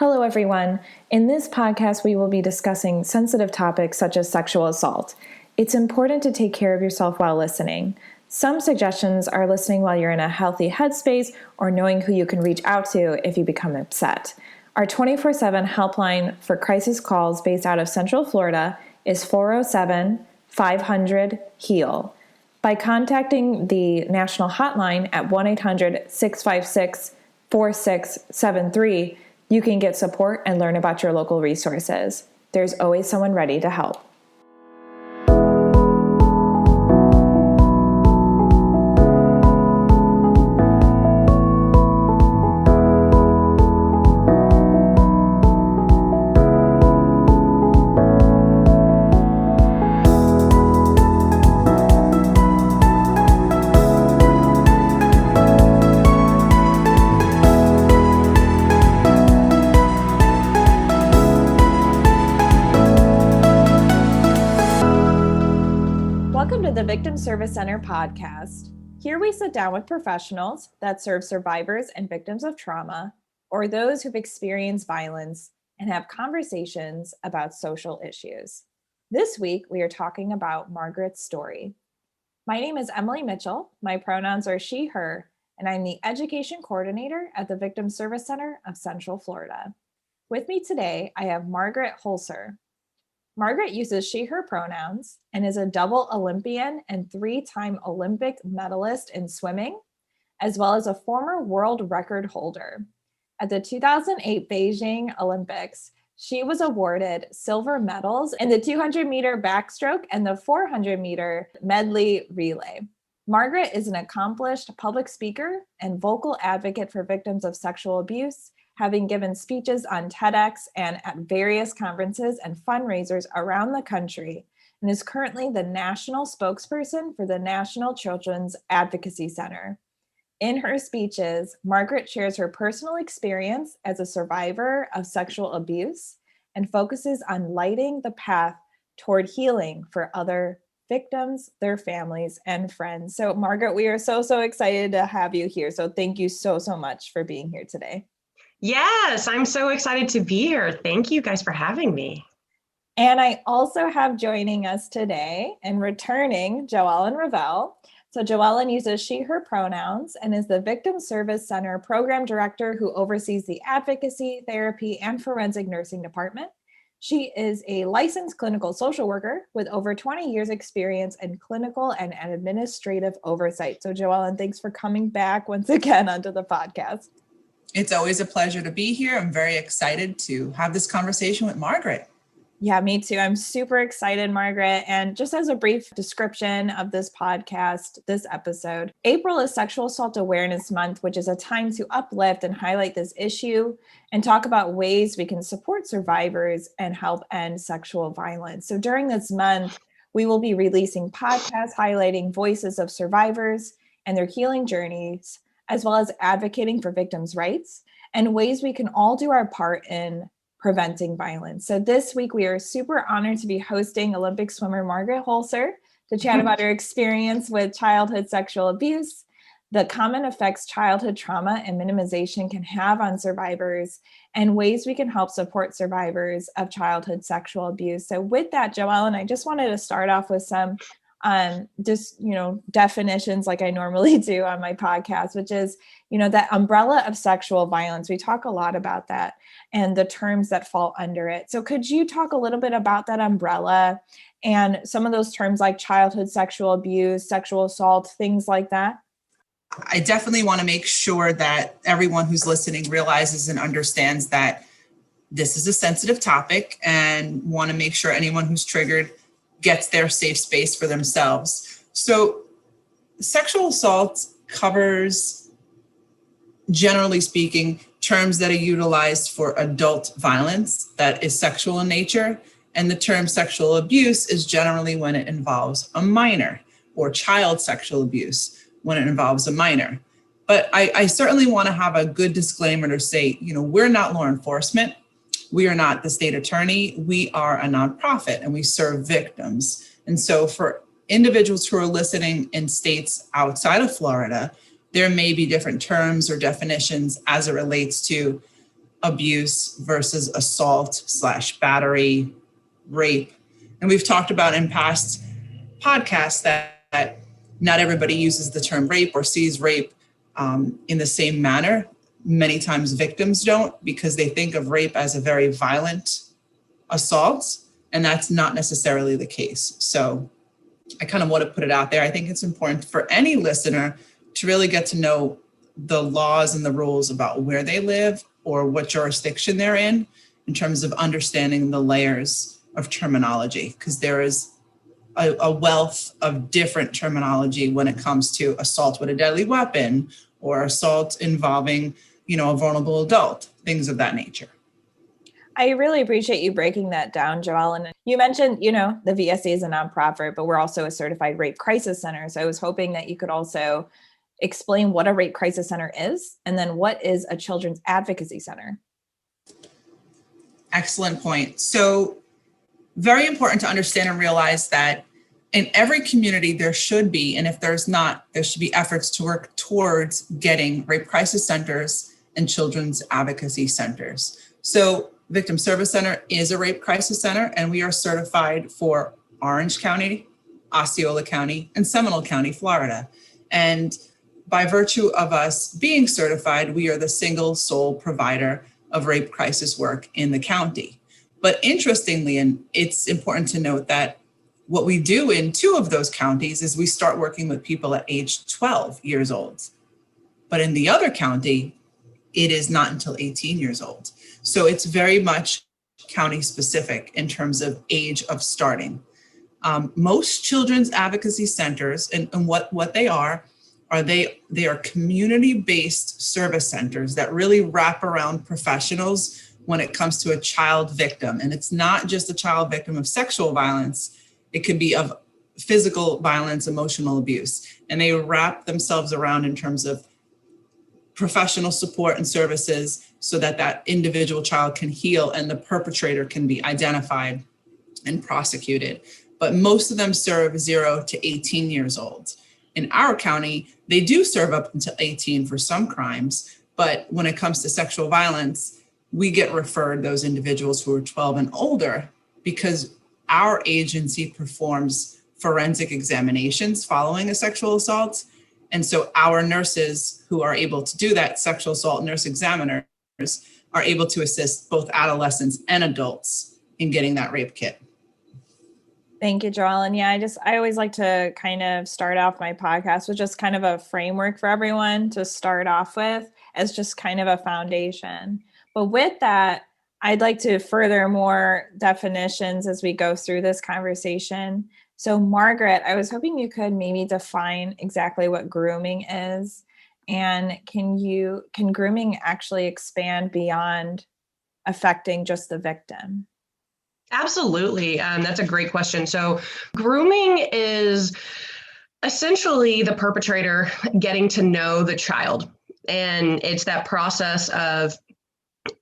Hello, everyone. In this podcast, we will be discussing sensitive topics such as sexual assault. It's important to take care of yourself while listening. Some suggestions are listening while you're in a healthy headspace or knowing who you can reach out to if you become upset. Our 24/7 helpline for crisis calls based out of Central Florida is 407-500-HEAL. By contacting the national hotline at 1-800-656-4673, you can get support and learn about your local resources. There's always someone ready to help. Victim Service Center podcast. Here we sit down with professionals that serve survivors and victims of trauma or those who've experienced violence and have conversations about social issues. This week, we are talking about Margaret's story. My name is Emilie Mitchell. My pronouns are she, her, and I'm the education coordinator at the Victim Service Center of Central Florida. With me today, I have Margaret Hoelzer. Margaret uses she, her pronouns and is a double Olympian and 3-time Olympic medalist in swimming, as well as a former world record holder. At the 2008 Beijing Olympics, she was awarded silver medals in the 200-meter backstroke and the 400-meter medley relay. Margaret is an accomplished public speaker and vocal advocate for victims of sexual abuse, having given speeches on Tedx and at various conferences and fundraisers around the country, and is currently the National Spokesperson for the National Children's Advocacy Center. In her speeches, Margaret shares her personal experience as a survivor of sexual abuse and focuses on lighting the path toward healing for other victims, their families, and friends. So Margaret, we are so excited to have you here. So thank you so much for being here today. Yes, I'm so excited to be here. Thank you guys for having me. And I also have joining us today and returning JoEllen Revell. So JoEllen uses she, her pronouns and is the Victim Service Center program director who oversees the advocacy, therapy, and forensic nursing department. She is a licensed clinical social worker with over 20 years experience in clinical and administrative oversight. So JoEllen, thanks for coming back once again onto the podcast. It's always a pleasure to be here. I'm very excited to have this conversation with Margaret. Yeah, me too. I'm super excited, Margaret. And just as a brief description of this podcast, this episode, April is Sexual Assault Awareness Month, which is a time to uplift and highlight this issue and talk about ways we can support survivors and help end sexual violence. So during this month, we will be releasing podcasts highlighting voices of survivors and their healing journeys, as well as advocating for victims' rights and ways we can all do our part in preventing violence. So this week, we are super honored to be hosting Olympic swimmer Margaret Hoelzer to chat about her experience with childhood sexual abuse, the common effects childhood trauma and minimization can have on survivors, and ways we can help support survivors of childhood sexual abuse. So with that, JoEllen, I just wanted to start off with some definitions like I normally do on my podcast, which is, that umbrella of sexual violence. We talk a lot about that and the terms that fall under it. So could you talk a little bit about that umbrella and some of those terms like childhood sexual abuse, sexual assault, things like that? I definitely want to make sure that everyone who's listening realizes and understands that this is a sensitive topic and want to make sure anyone who's triggered gets their safe space for themselves. So sexual assault covers, generally speaking, terms that are utilized for adult violence that is sexual in nature. And the term sexual abuse is generally when it involves a minor, or child sexual abuse when it involves a minor. But I certainly want to have a good disclaimer to say, we're not law enforcement. We are not the state attorney. We are a nonprofit and we serve victims. And so for individuals who are listening in states outside of Florida, there may be different terms or definitions as it relates to abuse versus assault/battery, rape. And we've talked about in past podcasts that not everybody uses the term rape or sees rape in the same manner. Many times victims don't, because they think of rape as a very violent assault, and that's not necessarily the case. So I kind of want to put it out there. I think it's important for any listener to really get to know the laws and the rules about where they live or what jurisdiction they're in terms of understanding the layers of terminology, because there is a wealth of different terminology when it comes to assault with a deadly weapon or assault involving, a vulnerable adult, things of that nature. I really appreciate you breaking that down, JoEllen. You mentioned, the VSC is a nonprofit, but we're also a certified rape crisis center. So I was hoping that you could also explain what a rape crisis center is, and then what is a children's advocacy center? Excellent point. So very important to understand and realize that in every community there should be, and if there's not, there should be efforts to work towards getting rape crisis centers and children's advocacy centers. So Victim Service Center is a rape crisis center, and we are certified for Orange County, Osceola County, and Seminole County, Florida. And by virtue of us being certified, we are the single sole provider of rape crisis work in the county. But interestingly, and it's important to note that what we do in 2 of those counties is we start working with people at age 12 years old. But in the other county, it is not until 18 years old. So it's very much county specific in terms of age of starting. Most children's advocacy centers, and what they are they are community-based service centers that really wrap around professionals when it comes to a child victim. And it's not just a child victim of sexual violence, it could be of physical violence, emotional abuse. And they wrap themselves around in terms of professional support and services so that that individual child can heal and the perpetrator can be identified and prosecuted. But most of them serve 0 to 18 years old. In our county, they do serve up until 18 for some crimes, but when it comes to sexual violence, we get referred those individuals who are 12 and older because our agency performs forensic examinations following a sexual assault. And so our nurses who are able to do that, sexual assault nurse examiners, are able to assist both adolescents and adults in getting that rape kit. Thank you, JoEllen. Yeah, I always like to kind of start off my podcast with just kind of a framework for everyone to start off with as just kind of a foundation. But with that, I'd like to further more definitions as we go through this conversation. So Margaret, I was hoping you could maybe define exactly what grooming is, and can grooming actually expand beyond affecting just the victim? Absolutely. That's a great question. So grooming is essentially the perpetrator getting to know the child. And it's that process of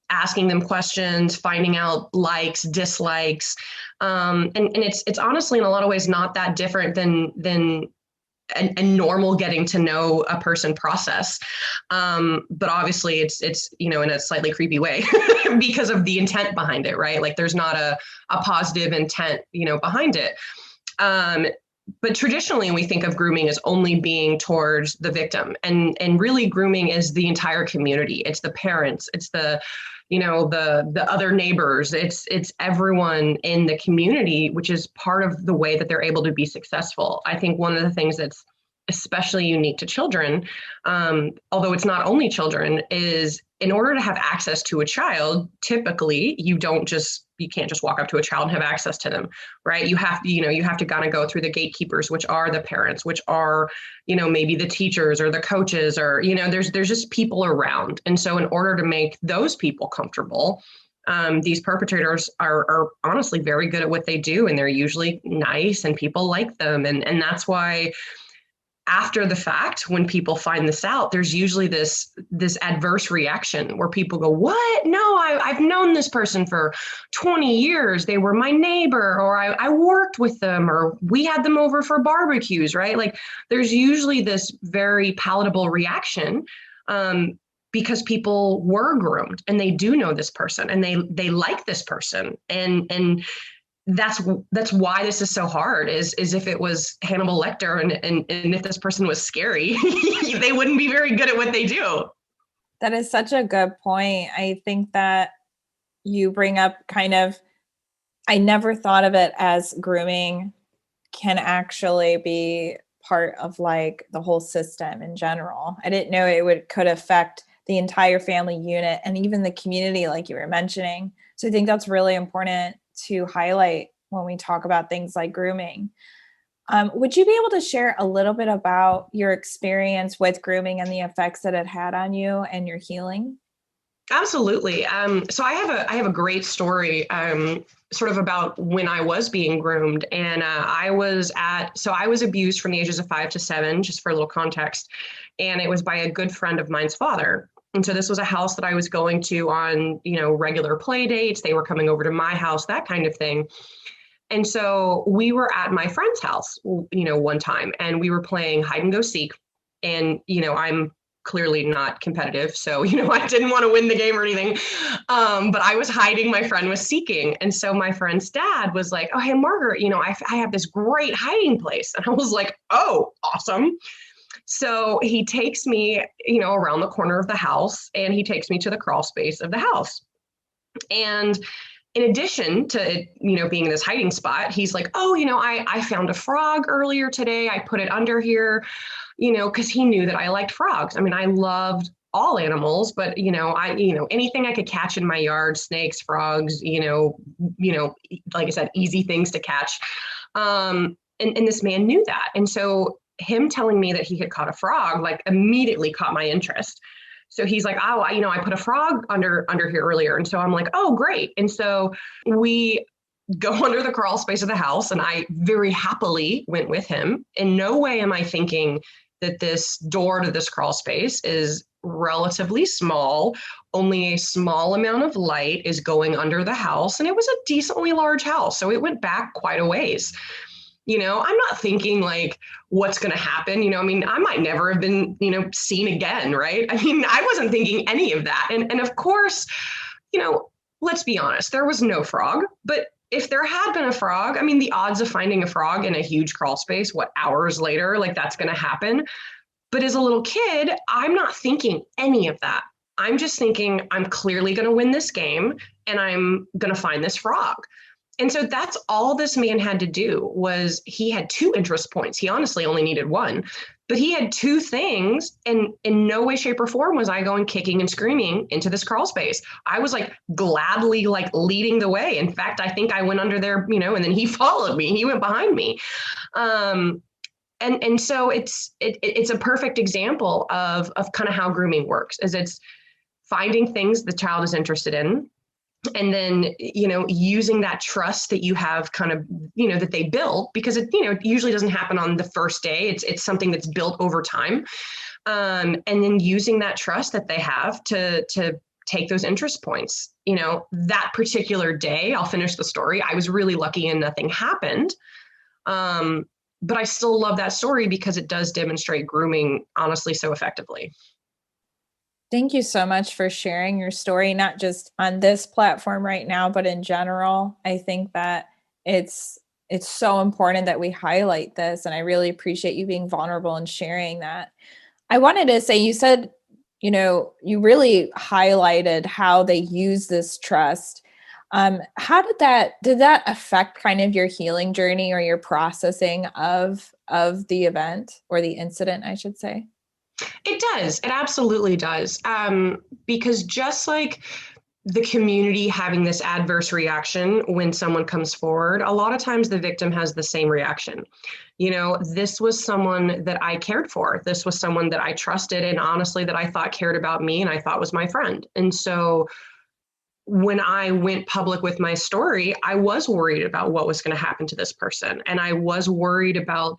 asking them questions, finding out likes, dislikes. And it's honestly in a lot of ways not that different than a normal getting to know a person process. But obviously it's in a slightly creepy way because of the intent behind it, right? Like there's not a positive intent, behind it. But traditionally we think of grooming as only being towards the victim, and really grooming is the entire community. It's the parents, it's the other neighbors, it's everyone in the community, which is part of the way that they're able to be successful. I think one of the things that's especially unique to children, although it's not only children, is in order to have access to a child, typically you can't just walk up to a child and have access to them, right? You have to kind of go through the gatekeepers, which are the parents, which are, maybe the teachers or the coaches, or, there's just people around. And so in order to make those people comfortable, these perpetrators are honestly very good at what they do, and they're usually nice and people like them. And that's why after the fact, when people find this out, there's usually this adverse reaction where people go, what? No, I've known this person for 20 years. They were my neighbor, or I worked with them, or we had them over for barbecues, right? Like there's usually this very palatable reaction. because people were groomed and they do know this person and they like this person. And that's why this is so hard is if it was Hannibal Lecter and if this person was scary, they wouldn't be very good at what they do. That is such a good point. I think that you bring up I never thought of it as grooming can actually be part of like the whole system in general. I didn't know it could affect the entire family unit and even the community, like you were mentioning. So I think that's really important to highlight when we talk about things like grooming. Would you be able to share a little bit about your experience with grooming and the effects that it had on you and your healing? Absolutely. So I have a great story sort of about when I was being groomed, and I was abused from the ages of 5 to 7, just for a little context, and it was by a good friend of mine's father. And so this was a house that I was going to on, regular play dates. They were coming over to my house, that kind of thing. And so we were at my friend's house, one time, and we were playing hide and go seek. And, I'm clearly not competitive. So, I didn't want to win the game or anything. But I was hiding, my friend was seeking. And so my friend's dad was like, oh, hey, Margaret, I have this great hiding place. And I was like, oh, awesome. So he takes me, around the corner of the house, and he takes me to the crawl space of the house. And in addition to, being in this hiding spot, he's like, oh, I found a frog earlier today. I put it under here, because he knew that I liked frogs. I mean, I loved all animals, but, anything I could catch in my yard, snakes, frogs, like I said, easy things to catch. And this man knew that. And so him telling me that he had caught a frog, like immediately caught my interest. So he's like, oh, I put a frog under here earlier. And so I'm like, oh, great. And so we go under the crawl space of the house, and I very happily went with him. In no way am I thinking that this door to this crawl space is relatively small. Only a small amount of light is going under the house. And it was a decently large house. So it went back quite a ways. I'm not thinking like what's going to happen. I might never have been, seen again. Right. I wasn't thinking any of that. And of course, let's be honest, there was no frog, but if there had been a frog, the odds of finding a frog in a huge crawl space, hours later, like that's going to happen. But as a little kid, I'm not thinking any of that. I'm just thinking I'm clearly going to win this game and I'm going to find this frog. And so that's all this man had to do was he had 2 interest points. He honestly only needed 1, but he had 2 things, and in no way, shape, or form was I going kicking and screaming into this crawl space. I was like gladly like leading the way. In fact, I think I went under there, and then he followed me. He went behind me. And so it's a perfect example of kind of how grooming works, is it's finding things the child is interested in. And then, using that trust that you have kind of, that they build, because it, usually doesn't happen on the first day. It's something that's built over time. And then using that trust that they have to take those interest points. That particular day, I'll finish the story. I was really lucky and nothing happened. But I still love that story because it does demonstrate grooming, honestly, so effectively. Thank you so much for sharing your story, not just on this platform right now, but in general. I think that it's so important that we highlight this, and I really appreciate you being vulnerable and sharing that. I wanted to say, you said, you really highlighted how they use this trust. How did that affect kind of your healing journey or your processing of the event or the incident, I should say? It does. It absolutely does. Because just like the community having this adverse reaction when someone comes forward, a lot of times the victim has the same reaction. This was someone that I cared for. This was someone that I trusted and honestly that I thought cared about me and I thought was my friend. And so when I went public with my story, I was worried about what was going to happen to this person. And I was worried about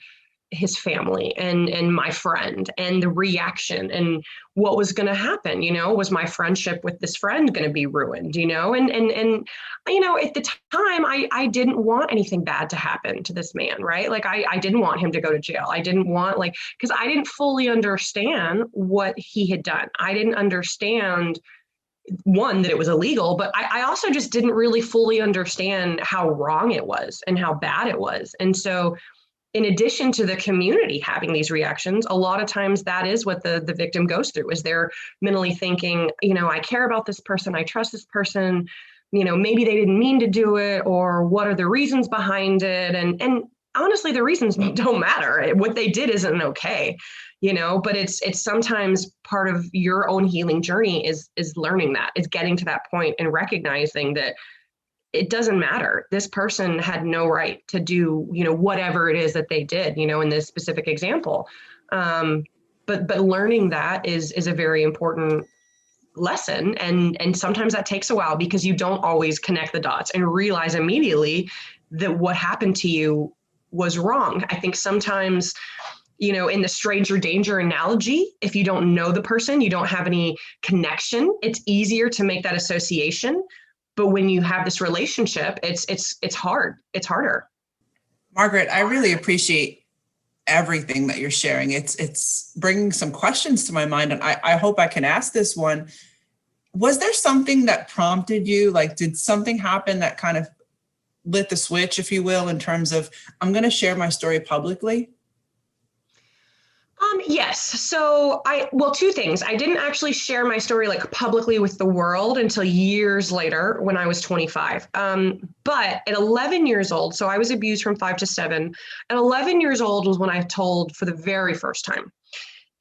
his family and my friend and the reaction and what was going to happen. Was my friendship with this friend going to be ruined? And at the time I didn't want anything bad to happen to this man, right? Like I didn't want him to go to jail. I didn't want because I didn't fully understand what he had done. I didn't understand, one, that it was illegal, but I also just didn't really fully understand how wrong it was and how bad it was. And so in addition to the community having these reactions, a lot of times that is what the victim goes through, is they're mentally thinking, I care about this person, I trust this person, maybe they didn't mean to do it, or what are the reasons behind it? And honestly, the reasons don't matter. What they did isn't okay, but it's sometimes part of your own healing journey is learning that, is getting to that point and recognizing that it doesn't matter. This person had no right to do, whatever it is that they did, in this specific example. But learning that is a very important lesson. And sometimes that takes a while because you don't always connect the dots and realize immediately that what happened to you was wrong. I think sometimes, in the stranger danger analogy, if you don't know the person, you don't have any connection, it's easier to make that association. But when you have this relationship, it's hard. It's harder. Margaret, I really appreciate everything that you're sharing. It's bringing some questions to my mind, and I hope I can ask this one. Was there something that prompted you? Like, did something happen that kind of lit the switch, if you will, in terms of, I'm going to share my story publicly? Yes. So two things. I didn't actually share my story publicly with the world until years later when I was 25. But at 11 years old, so I was abused from 5 to 7. At 11 years old was when I told for the very first time.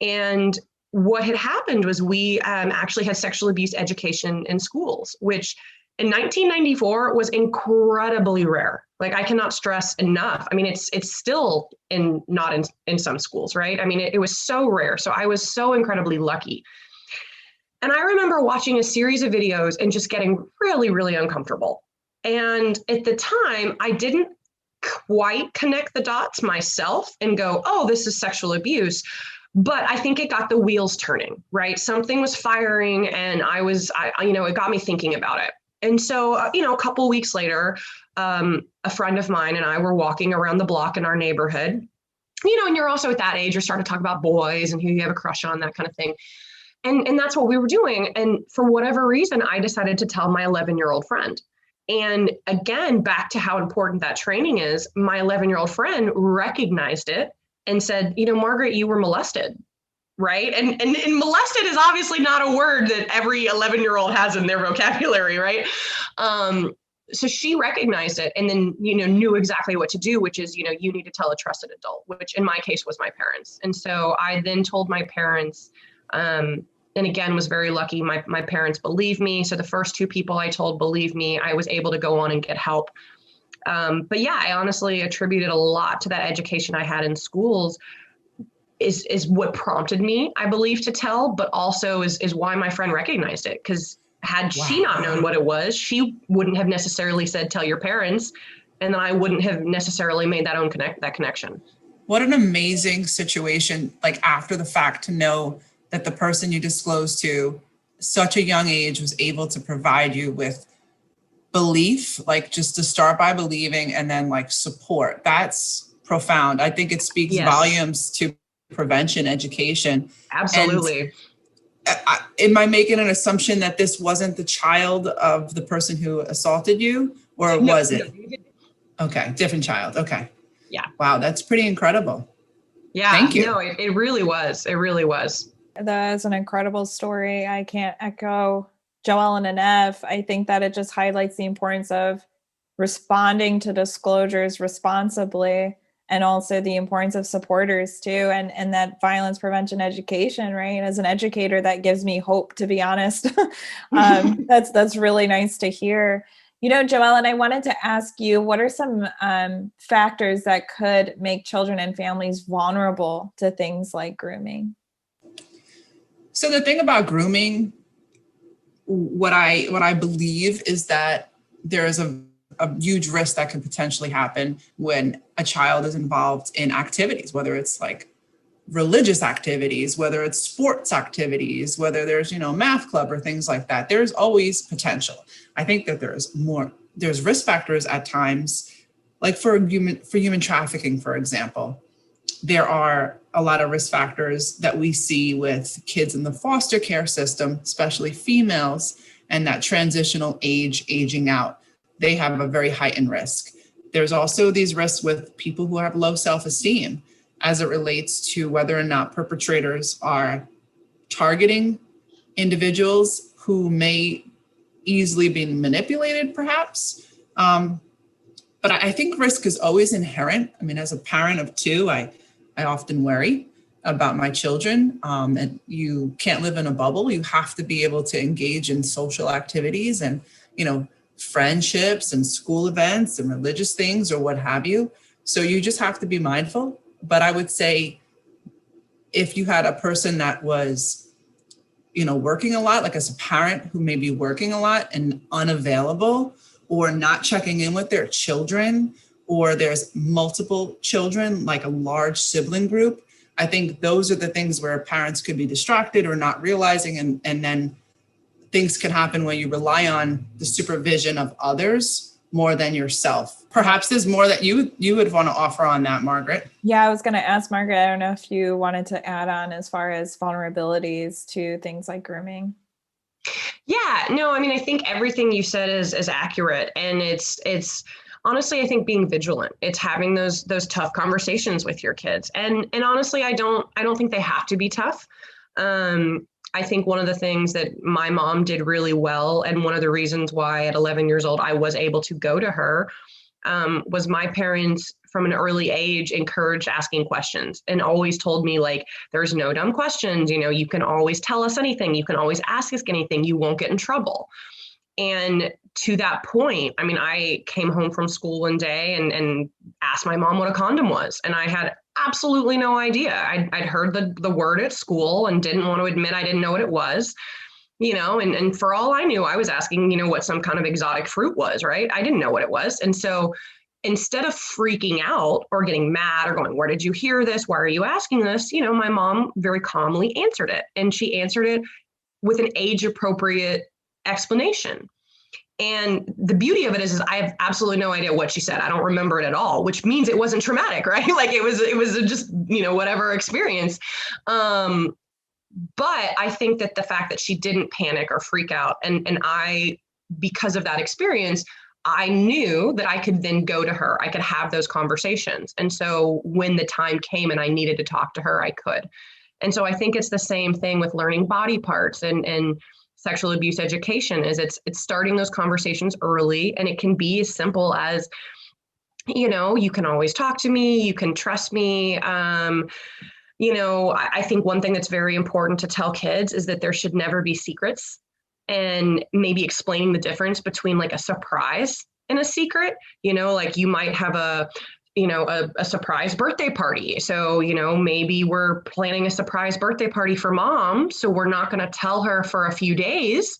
And what had happened was we actually had sexual abuse education in schools, which in 1994 was incredibly rare. I cannot stress enough. I mean, it's still not in some schools, right? I mean, it was so rare. So I was so incredibly lucky. And I remember watching a series of videos and just getting really, really uncomfortable. And at the time, I didn't quite connect the dots myself and go, oh, this is sexual abuse. But I think it got the wheels turning, right? Something was firing, and it got me thinking about it. And so, a couple of weeks later, a friend of mine and I were walking around the block in our neighborhood, and you're also at that age, you're starting to talk about boys and who you have a crush on, that kind of thing. And that's what we were doing. And for whatever reason, I decided to tell my 11-year-old friend. And again, back to how important that training is, my 11-year-old friend recognized it and said, Margaret, you were molested. Right. And molested is obviously not a word that every 11-year-old has in their vocabulary. Right. So she recognized it and then, knew exactly what to do, which is, you need to tell a trusted adult, which in my case was my parents. And so I then told my parents, and again, was very lucky. My parents believed me. So the first 2 people I told believed me. I was able to go on and get help. But yeah, I honestly attributed a lot to that education I had in schools. Is what prompted me, I believe, to tell, but also is why my friend recognized it. Because had she not known what it was, she wouldn't have necessarily said, tell your parents. And then I wouldn't have necessarily made that connection. What an amazing situation, after the fact, to know that the person you disclosed to such a young age was able to provide you with belief, just to start by believing, and then support. That's profound. I think it speaks volumes to prevention education. Absolutely. And am I making an assumption that this wasn't the child of the person who assaulted you, or was it? No. Okay, different child. Okay. Yeah. Wow, that's pretty incredible. Yeah. Thank you. No, it really was. It really was. That's an incredible story. I can't echo JoEllen enough. I think that it just highlights the importance of responding to disclosures responsibly, and also the importance of supporters too, and that violence prevention education, right? As an educator, that gives me hope, to be honest. That's really nice to hear. JoEllen, I wanted to ask you, what are some factors that could make children and families vulnerable to things like grooming? So the thing about grooming, what I believe is that there is a a huge risk that can potentially happen when a child is involved in activities, whether it's like religious activities, whether it's sports activities, whether there's, math club or things like that. There's always potential. I think that there's risk factors at times, like for human trafficking, for example. There are a lot of risk factors that we see with kids in the foster care system, especially females, and that transitional aging out. They have a very heightened risk. There's also these risks with people who have low self-esteem as it relates to whether or not perpetrators are targeting individuals who may easily be manipulated, perhaps. But I think risk is always inherent. I mean, as a parent of two, I often worry about my children, and you can't live in a bubble. You have to be able to engage in social activities and, friendships and school events and religious things or what have you. So you just have to be mindful. But I would say if you had a person that was, working a lot, like as a parent who may be working a lot and unavailable or not checking in with their children, or there's multiple children, like a large sibling group, I think those are the things where parents could be distracted or not realizing, and then things can happen when you rely on the supervision of others more than yourself. Perhaps there's more that you would want to offer on that, Margaret. Yeah, I was going to ask Margaret, I don't know if you wanted to add on as far as vulnerabilities to things like grooming. Yeah, no, I mean, I think everything you said is accurate. And it's honestly, I think being vigilant, it's having those tough conversations with your kids. And honestly, I don't think they have to be tough. I think one of the things that my mom did really well, and one of the reasons why at 11 years old, I was able to go to her, was my parents from an early age encouraged asking questions and always told me, like, there's no dumb questions. You can always tell us anything. You can always ask us anything. You won't get in trouble. And to that point, I mean, I came home from school one day and asked my mom what a condom was. And I had absolutely no idea. I'd heard the word at school and didn't want to admit I didn't know what it was, and for all I knew, I was asking, what some kind of exotic fruit was, right? I didn't know what it was. And so instead of freaking out or getting mad or going, where did you hear this? Why are you asking this? My mom very calmly answered it. And she answered it with an age appropriate explanation. And the beauty of it is I have absolutely no idea what she said. I don't remember it at all, which means it wasn't traumatic, right? Like it was just, whatever experience. But I think that the fact that she didn't panic or freak out, and I, because of that experience, I knew that I could then go to her. I could have those conversations. And so when the time came and I needed to talk to her, I could. And so I think it's the same thing with learning body parts and sexual abuse education. Is it's starting those conversations early, and it can be as simple as, you can always talk to me, you can trust me. I think one thing that's very important to tell kids is that there should never be secrets, and maybe explaining the difference between like a surprise and a secret. Like you might have a surprise birthday party. So, maybe we're planning a surprise birthday party for mom. So we're not going to tell her for a few days,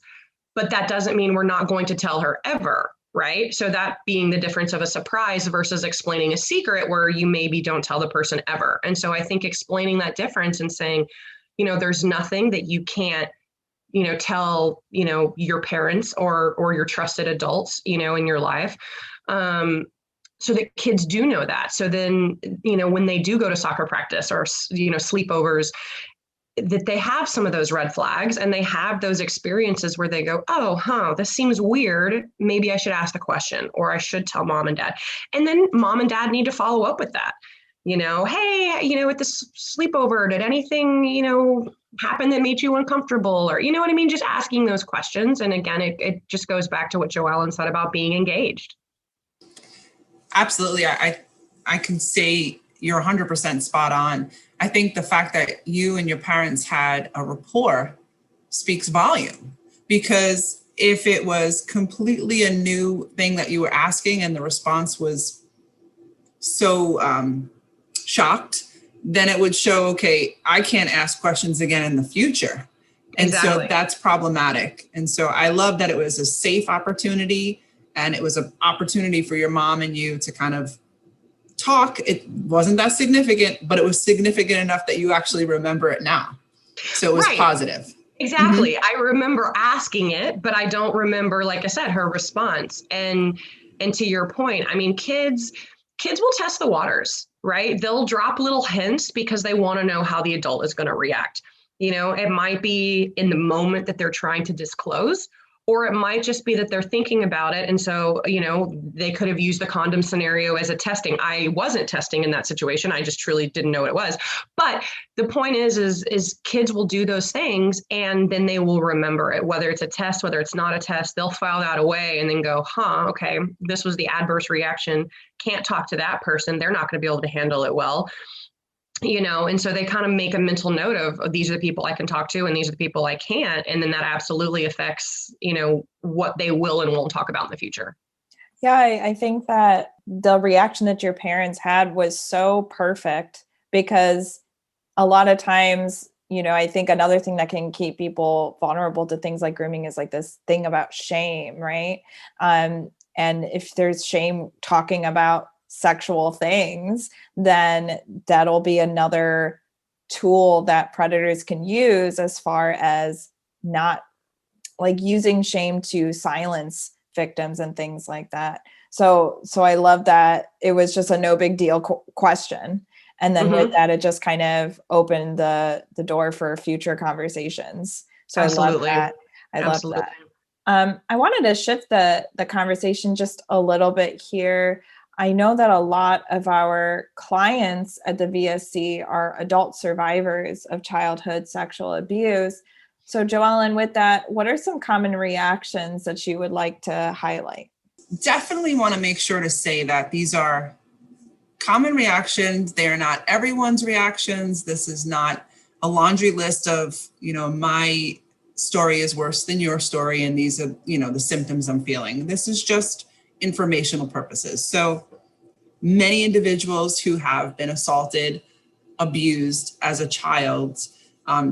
but that doesn't mean we're not going to tell her ever. Right. So that being the difference of a surprise versus explaining a secret where you maybe don't tell the person ever. And so I think explaining that difference and saying, there's nothing that you can't, tell, your parents or your trusted adults, in your life. So that kids do know that. So then, when they do go to soccer practice or, sleepovers, that they have some of those red flags and they have those experiences where they go, oh, this seems weird. Maybe I should ask the question, or I should tell mom and dad. And then mom and dad need to follow up with that. Hey, at this sleepover, did anything, happen that made you uncomfortable? Or, what I mean? Just asking those questions. And again, it just goes back to what JoEllen said about being engaged. Absolutely. I can say you're 100% spot on. I think the fact that you and your parents had a rapport speaks volume, because if it was completely a new thing that you were asking and the response was so shocked, then it would show, okay, I can't ask questions again in the future. And exactly. So that's problematic. And so I love that it was a safe opportunity and it was an opportunity for your mom and you to kind of talk. It wasn't that significant, but it was significant enough that you actually remember it now. So it was positive. Exactly. I remember asking it, but I don't remember, like I said, her response. And to your point, I mean, kids will test the waters, right? They'll drop little hints because they want to know how the adult is going to react. It might be in the moment that they're trying to disclose, or it might just be that they're thinking about it. And so, they could have used the condom scenario as a testing. I wasn't testing in that situation. I just truly didn't know what it was. But the point is kids will do those things and then they will remember it, whether it's a test, whether it's not a test, they'll file that away and then go, okay, this was the adverse reaction. Can't talk to that person. They're not going to be able to handle it well. And so they kind of make a mental note of these are the people I can talk to and these are the people I can't. And then that absolutely affects, what they will and won't talk about in the future. Yeah, I think that the reaction that your parents had was so perfect because a lot of times, I think another thing that can keep people vulnerable to things like grooming is like this thing about shame, right? And if there's shame talking about sexual things, then that'll be another tool that predators can use as far as not like using shame to silence victims and things like that. So I love that it was just a no big deal question. And then with that, it just kind of opened the door for future conversations. So Absolutely. I love that. Love that. I wanted to shift the conversation just a little bit here. I know that a lot of our clients at the VSC are adult survivors of childhood sexual abuse. So JoEllen, with that, what are some common reactions that you would like to highlight? Definitely want to make sure to say that these are common reactions. They are not everyone's reactions. This is not a laundry list of, my story is worse than your story and these are, the symptoms I'm feeling. This is just informational purposes. So many individuals who have been assaulted, abused as a child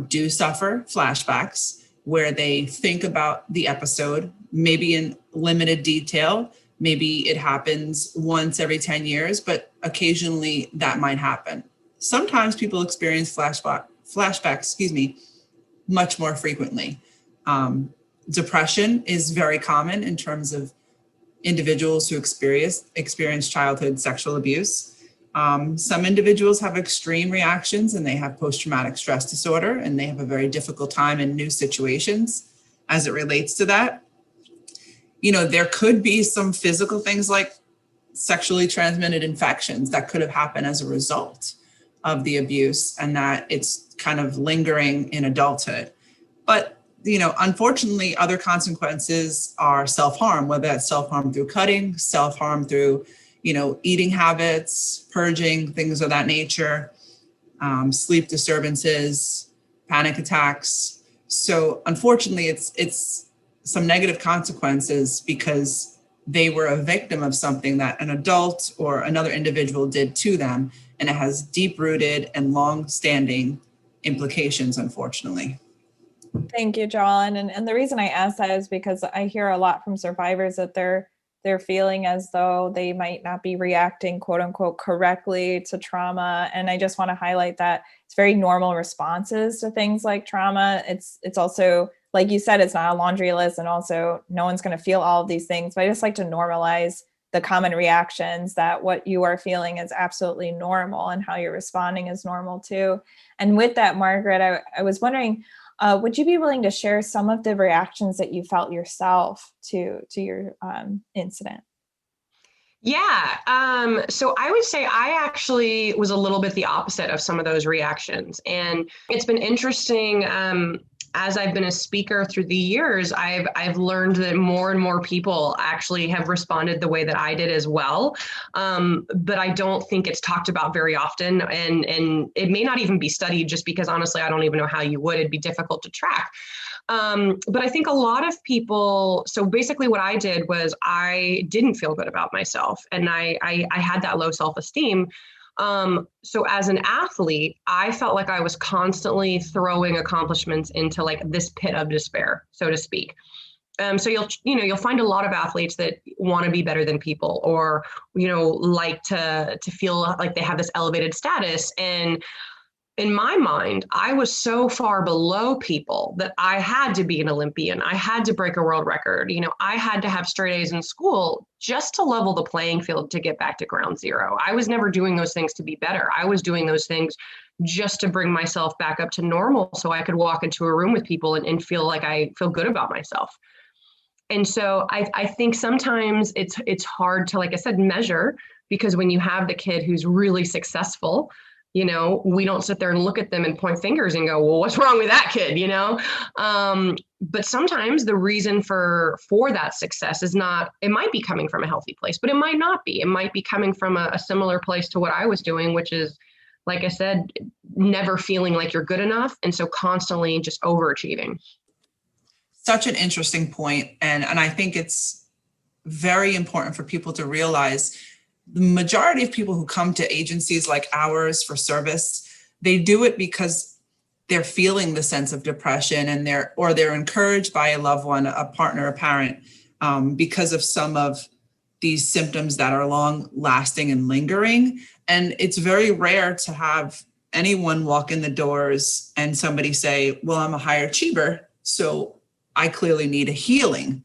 do suffer flashbacks where they think about the episode, maybe in limited detail. Maybe it happens once every 10 years, but occasionally that might happen. Sometimes people experience flashbacks, much more frequently. Depression is very common in terms of individuals who experience childhood sexual abuse. Some individuals have extreme reactions and they have post-traumatic stress disorder and they have a very difficult time in new situations as it relates to that. There could be some physical things like sexually transmitted infections that could have happened as a result of the abuse and that it's kind of lingering in adulthood. But unfortunately, other consequences are self-harm, whether that's self-harm through cutting, self-harm through, eating habits, purging, things of that nature, sleep disturbances, panic attacks. So unfortunately, it's some negative consequences because they were a victim of something that an adult or another individual did to them, and it has deep-rooted and long-standing implications, unfortunately. Thank you, JoEllen. And the reason I ask that is because I hear a lot from survivors that they're feeling as though they might not be reacting, quote unquote, correctly to trauma. And I just want to highlight that it's very normal responses to things like trauma. It's also, like you said, it's not a laundry list, and also no one's going to feel all of these things. But I just like to normalize the common reactions, that what you are feeling is absolutely normal and how you're responding is normal too. And with that, Margaret, I was wondering, would you be willing to share some of the reactions that you felt yourself to your incident? Yeah. So I would say I actually was a little bit the opposite of some of those reactions. And it's been interesting. As I've been a speaker through the years, I've learned that more and more people actually have responded the way that I did as well. But I don't think it's talked about very often, and it may not even be studied, just because honestly, I don't even know how you would. It'd be difficult to track. But I think a lot of people, so basically what I did was I didn't feel good about myself, and I had that low self-esteem. So as an athlete, I felt like I was constantly throwing accomplishments into like this pit of despair, so to speak. So you'll find a lot of athletes that want to be better than people, or, like to feel like they have this elevated status. And in my mind, I was so far below people that I had to be an Olympian. I had to break a world record. I had to have straight A's in school just to level the playing field to get back to ground zero. I was never doing those things to be better. I was doing those things just to bring myself back up to normal so I could walk into a room with people and feel like I feel good about myself. And so I think sometimes it's hard to, like I said, measure, because when you have the kid who's really successful, we don't sit there and look at them and point fingers and go, well, what's wrong with that kid? But sometimes the reason for that success is not, it might be coming from a healthy place, but it might not be. It might be coming from a similar place to what I was doing, which is, like I said, never feeling like you're good enough. And so constantly just overachieving. Such an interesting point. And I think it's very important for people to realize the majority of people who come to agencies like ours for service, they do it because they're feeling the sense of depression, and they're encouraged by a loved one, a partner, a parent, because of some of these symptoms that are long lasting and lingering. And it's very rare to have anyone walk in the doors and somebody say, well, I'm a high achiever, so I clearly need a healing.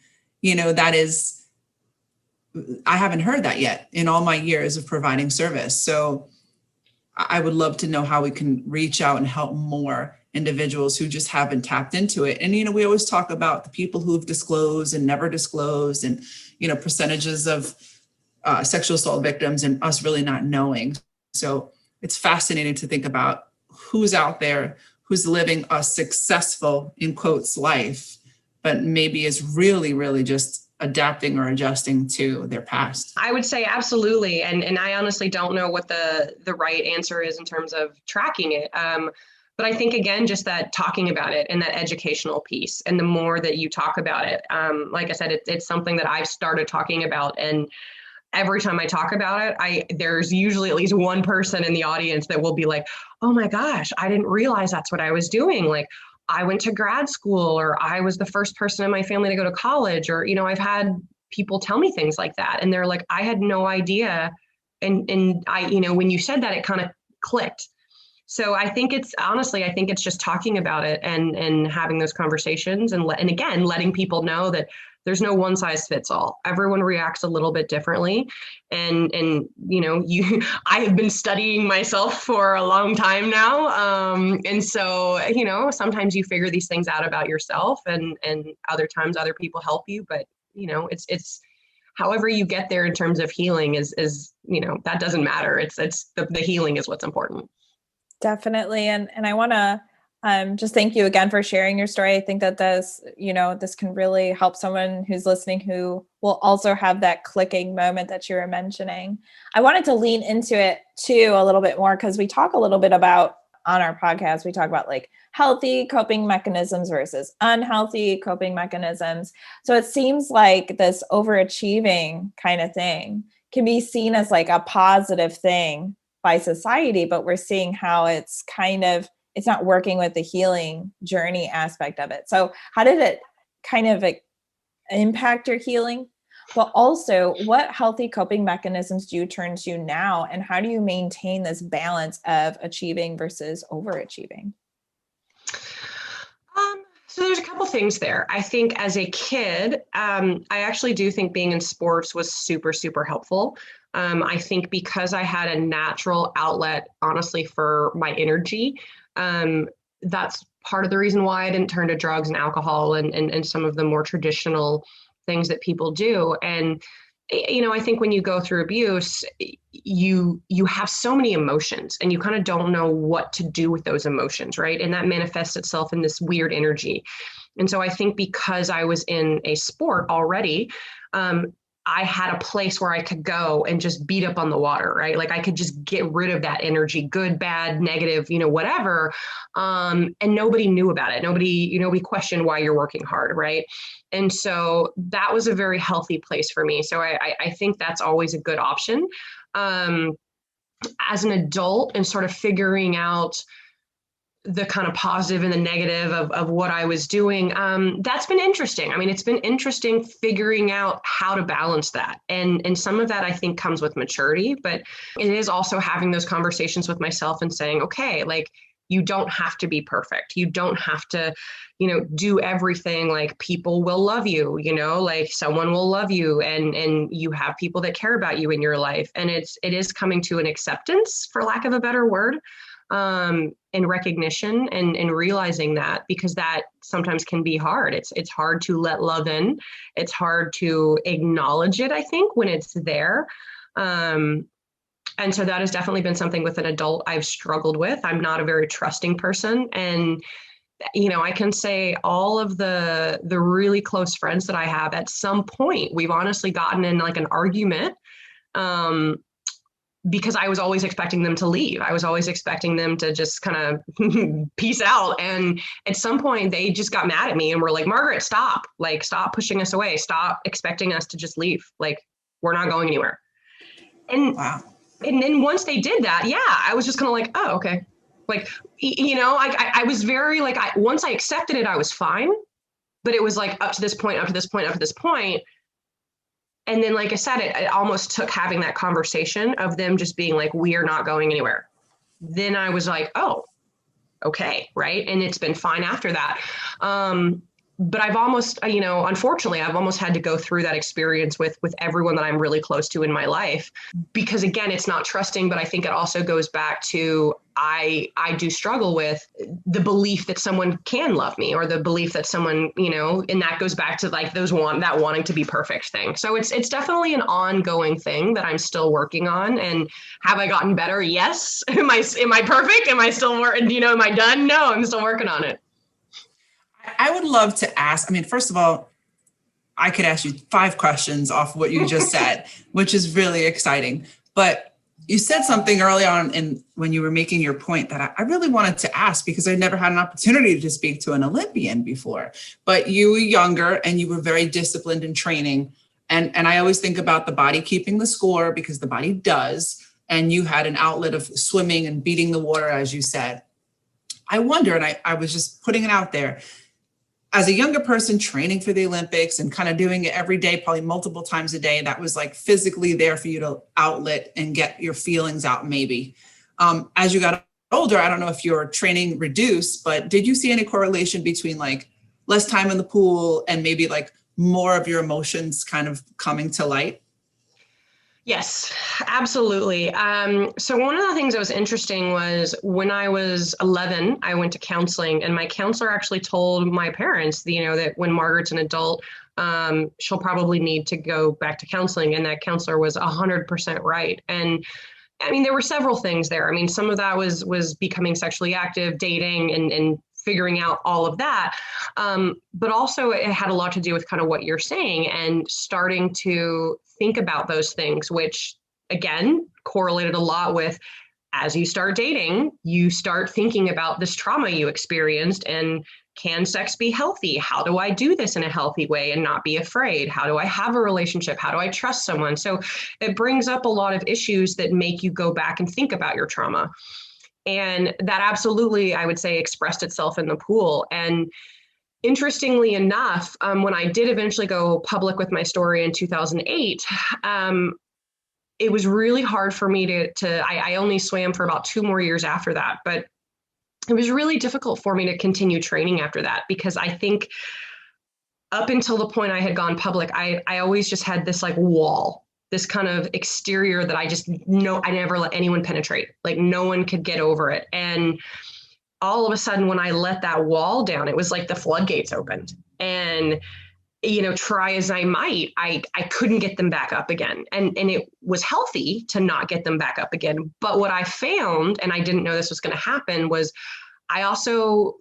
I haven't heard that yet in all my years of providing service. So I would love to know how we can reach out and help more individuals who just haven't tapped into it. And, we always talk about the people who've disclosed and never disclosed, and, percentages of sexual assault victims, and us really not knowing. So it's fascinating to think about who's out there, who's living a successful, in quotes, life, but maybe is really, really just adapting or adjusting to their past. I would say absolutely. And I honestly don't know what the right answer is in terms of tracking it. But I think, again, just that talking about it and that educational piece, and the more that you talk about it, like I said, it's something that I've started talking about. And every time I talk about it, there's usually at least one person in the audience that will be like, oh my gosh, I didn't realize that's what I was doing. Like, I went to grad school, or I was the first person in my family to go to college, or, I've had people tell me things like that. And they're like, I had no idea. And I, when you said that, it kind of clicked. So I think it's just talking about it and having those conversations, and again, letting people know that there's no one size fits all. Everyone reacts a little bit differently. And I have been studying myself for a long time now. And so, sometimes you figure these things out about yourself, and other times other people help you. But, it's however you get there in terms of healing is that doesn't matter. It's the healing is what's important. Definitely. And I want to just thank you again for sharing your story. I think that this can really help someone who's listening who will also have that clicking moment that you were mentioning. I wanted to lean into it too a little bit more, because we talk a little bit about, on our podcast, we talk about like healthy coping mechanisms versus unhealthy coping mechanisms. So it seems like this overachieving kind of thing can be seen as like a positive thing by society, but we're seeing how it's not working with the healing journey aspect of it. So how did it kind of impact your healing? But also, what healthy coping mechanisms do you turn to now? And how do you maintain this balance of achieving versus overachieving? So there's a couple things there. I think as a kid, I actually do think being in sports was super, super helpful. I think because I had a natural outlet, honestly, for my energy, that's part of the reason why I didn't turn to drugs and alcohol and some of the more traditional things that people do. And, I think when you go through abuse, you have so many emotions, and you kind of don't know what to do with those emotions, right? And that manifests itself in this weird energy. And so I think because I was in a sport already, I had a place where I could go and just beat up on the water, right? Like I could just get rid of that energy, good, bad, negative, whatever. And nobody knew about it. Nobody questioned why you're working hard, right? And so that was a very healthy place for me. So I think that's always a good option. As an adult and sort of figuring out the kind of positive and the negative of what I was doing. That's been interesting. I mean, it's been interesting figuring out how to balance that. And some of that I think comes with maturity, but it is also having those conversations with myself and saying, okay, like, you don't have to be perfect. You don't have to, do everything. Like, people will love you, like someone will love you, and you have people that care about you in your life. And it is coming to an acceptance, for lack of a better word, and recognition and realizing that, because that sometimes can be hard. It's hard to let love in. It's hard to acknowledge it, I think, when it's there. And so that has definitely been something with an adult I've struggled with. I'm not a very trusting person. And, I can say all of the really close friends that I have, at some point, we've honestly gotten in like an argument, because I was always expecting them to leave. I was always expecting them to just kind of peace out. And at some point they just got mad at me and were like, Margaret, stop pushing us away. Stop expecting us to just leave. Like, we're not going anywhere. And wow. And then once they did that, I was just kind of like, oh, okay. Like, I was very like, once I accepted it, I was fine. But it was like up to this point. And then, like I said, it almost took having that conversation of them just being like, we are not going anywhere. Then I was like, oh, okay. Right. And it's been fine after that. But I've almost, unfortunately, I've almost had to go through that experience with everyone that I'm really close to in my life, because again, it's not trusting, but I think it also goes back to, I do struggle with the belief that someone can love me, or the belief that someone, and that goes back to like that wanting to be perfect thing. So it's definitely an ongoing thing that I'm still working on. And have I gotten better? Yes. Am I perfect? Am I still working? Am I done? No, I'm still working on it. I would love to ask, first of all, I could ask you 5 questions off what you just said, which is really exciting. But you said something early on when you were making your point that I really wanted to ask, because I never had an opportunity to speak to an Olympian before. But you were younger and you were very disciplined in training. And I always think about the body keeping the score, because the body does. And you had an outlet of swimming and beating the water, as you said. I wonder, and I was just putting it out there, as a younger person training for the Olympics and kind of doing it every day, probably multiple times a day, that was like physically there for you to outlet and get your feelings out maybe. As you got older, I don't know if your training reduced, but did you see any correlation between like less time in the pool and maybe like more of your emotions kind of coming to light? Yes, absolutely. So one of the things that was interesting was when I was 11, I went to counseling, and my counselor actually told my parents, that when Margaret's an adult, she'll probably need to go back to counseling. And that counselor was 100% right. And there were several things there. Some of that was becoming sexually active, dating, and figuring out all of that. But also it had a lot to do with kind of what you're saying and starting to think about those things, which again, correlated a lot with, as you start dating, you start thinking about this trauma you experienced, and can sex be healthy? How do I do this in a healthy way and not be afraid? How do I have a relationship? How do I trust someone? So it brings up a lot of issues that make you go back and think about your trauma. And that absolutely, I would say, expressed itself in the pool. And interestingly enough, when I did eventually go public with my story in 2008, it was really hard for me I only swam for about 2 more years after that, but it was really difficult for me to continue training after that, because I think up until the point I had gone public, I always just had this like wall, this kind of exterior that I never let anyone penetrate. Like, no one could get over it. And all of a sudden, when I let that wall down, it was like the floodgates opened. And, try as I might, I couldn't get them back up again. And it was healthy to not get them back up again. But what I found, and I didn't know this was going to happen, was I also,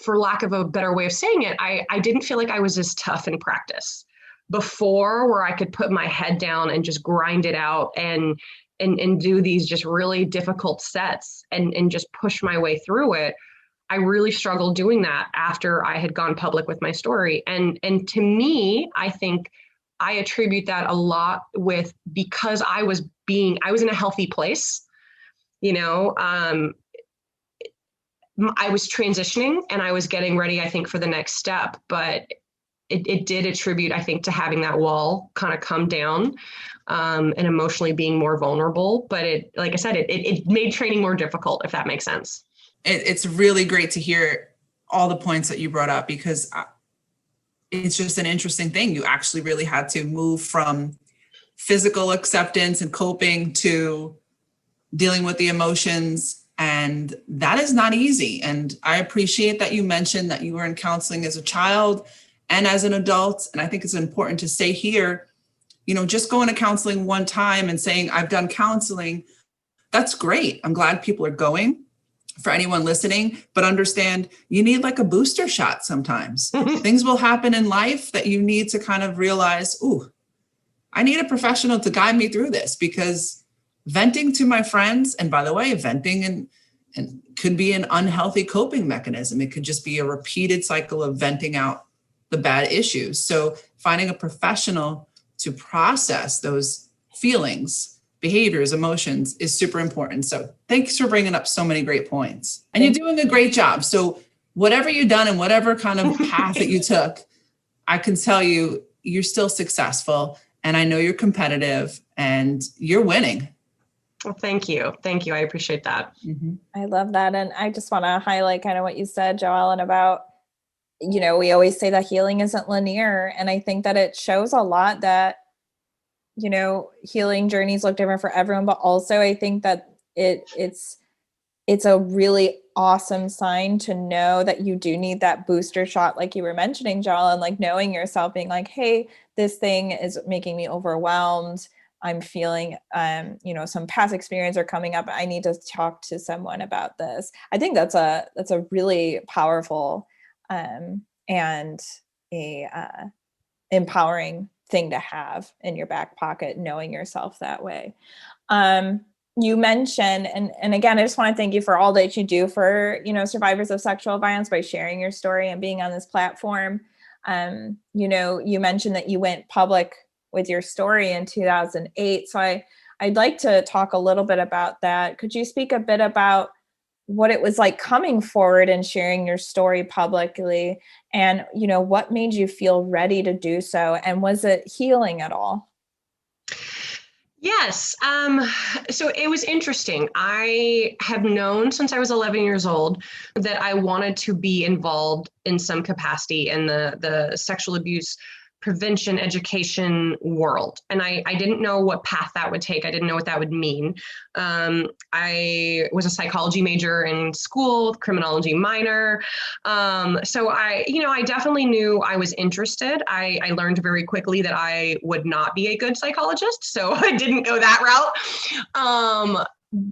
for lack of a better way of saying it, I didn't feel like I was as tough in practice before, where I could put my head down and just grind it out and do these just really difficult sets and just push my way through it. I really struggled doing that after I had gone public with my story. And to me, I think I attribute that a lot with, because I was in a healthy place, I was transitioning and I was getting ready, I think, for the next step, but it did attribute, I think, to having that wall kind of come down, and emotionally being more vulnerable. But it, like I said, it made training more difficult, if that makes sense. It's really great to hear all the points that you brought up, because it's just an interesting thing. You actually really had to move from physical acceptance and coping to dealing with the emotions. And that is not easy. And I appreciate that you mentioned that you were in counseling as a child and as an adult. And I think it's important to say here, just going to counseling one time and saying, I've done counseling, that's great. I'm glad people are going. For anyone listening, but understand you need like a booster shot sometimes. Things will happen in life that you need to kind of realize, ooh, I need a professional to guide me through this, because venting to my friends, and by the way, venting and could be an unhealthy coping mechanism. It could just be a repeated cycle of venting out the bad issues. So finding a professional to process those feelings, behaviors, emotions is super important. So thanks for bringing up so many great points. And you're doing a great job. So whatever you've done and whatever kind of path that you took, I can tell you, you're still successful. And I know you're competitive and you're winning. Well, thank you. Thank you. I appreciate that. Mm-hmm. I love that. And I just want to highlight kind of what you said, JoEllen, about, we always say that healing isn't linear. And I think that it shows a lot that, healing journeys look different for everyone, but also I think that it's a really awesome sign to know that you do need that booster shot, like you were mentioning, JoEllen, like knowing yourself, being like, hey, this thing is making me overwhelmed. I'm feeling, some past experience are coming up. I need to talk to someone about this. I think that's a really powerful and a empowering thing to have in your back pocket, knowing yourself that way. You mentioned, and again, I just want to thank you for all that you do for, survivors of sexual violence by sharing your story and being on this platform. You mentioned that you went public with your story in 2008. So I'd like to talk a little bit about that. Could you speak a bit about what it was like coming forward and sharing your story publicly, and, what made you feel ready to do so? And was it healing at all? Yes. So it was interesting. I have known since I was 11 years old that I wanted to be involved in some capacity in the sexual abuse prevention education world. And I didn't know what path that would take. I didn't know what that would mean. I was a psychology major in school, criminology minor. So I definitely knew I was interested. I learned very quickly that I would not be a good psychologist, so I didn't go that route.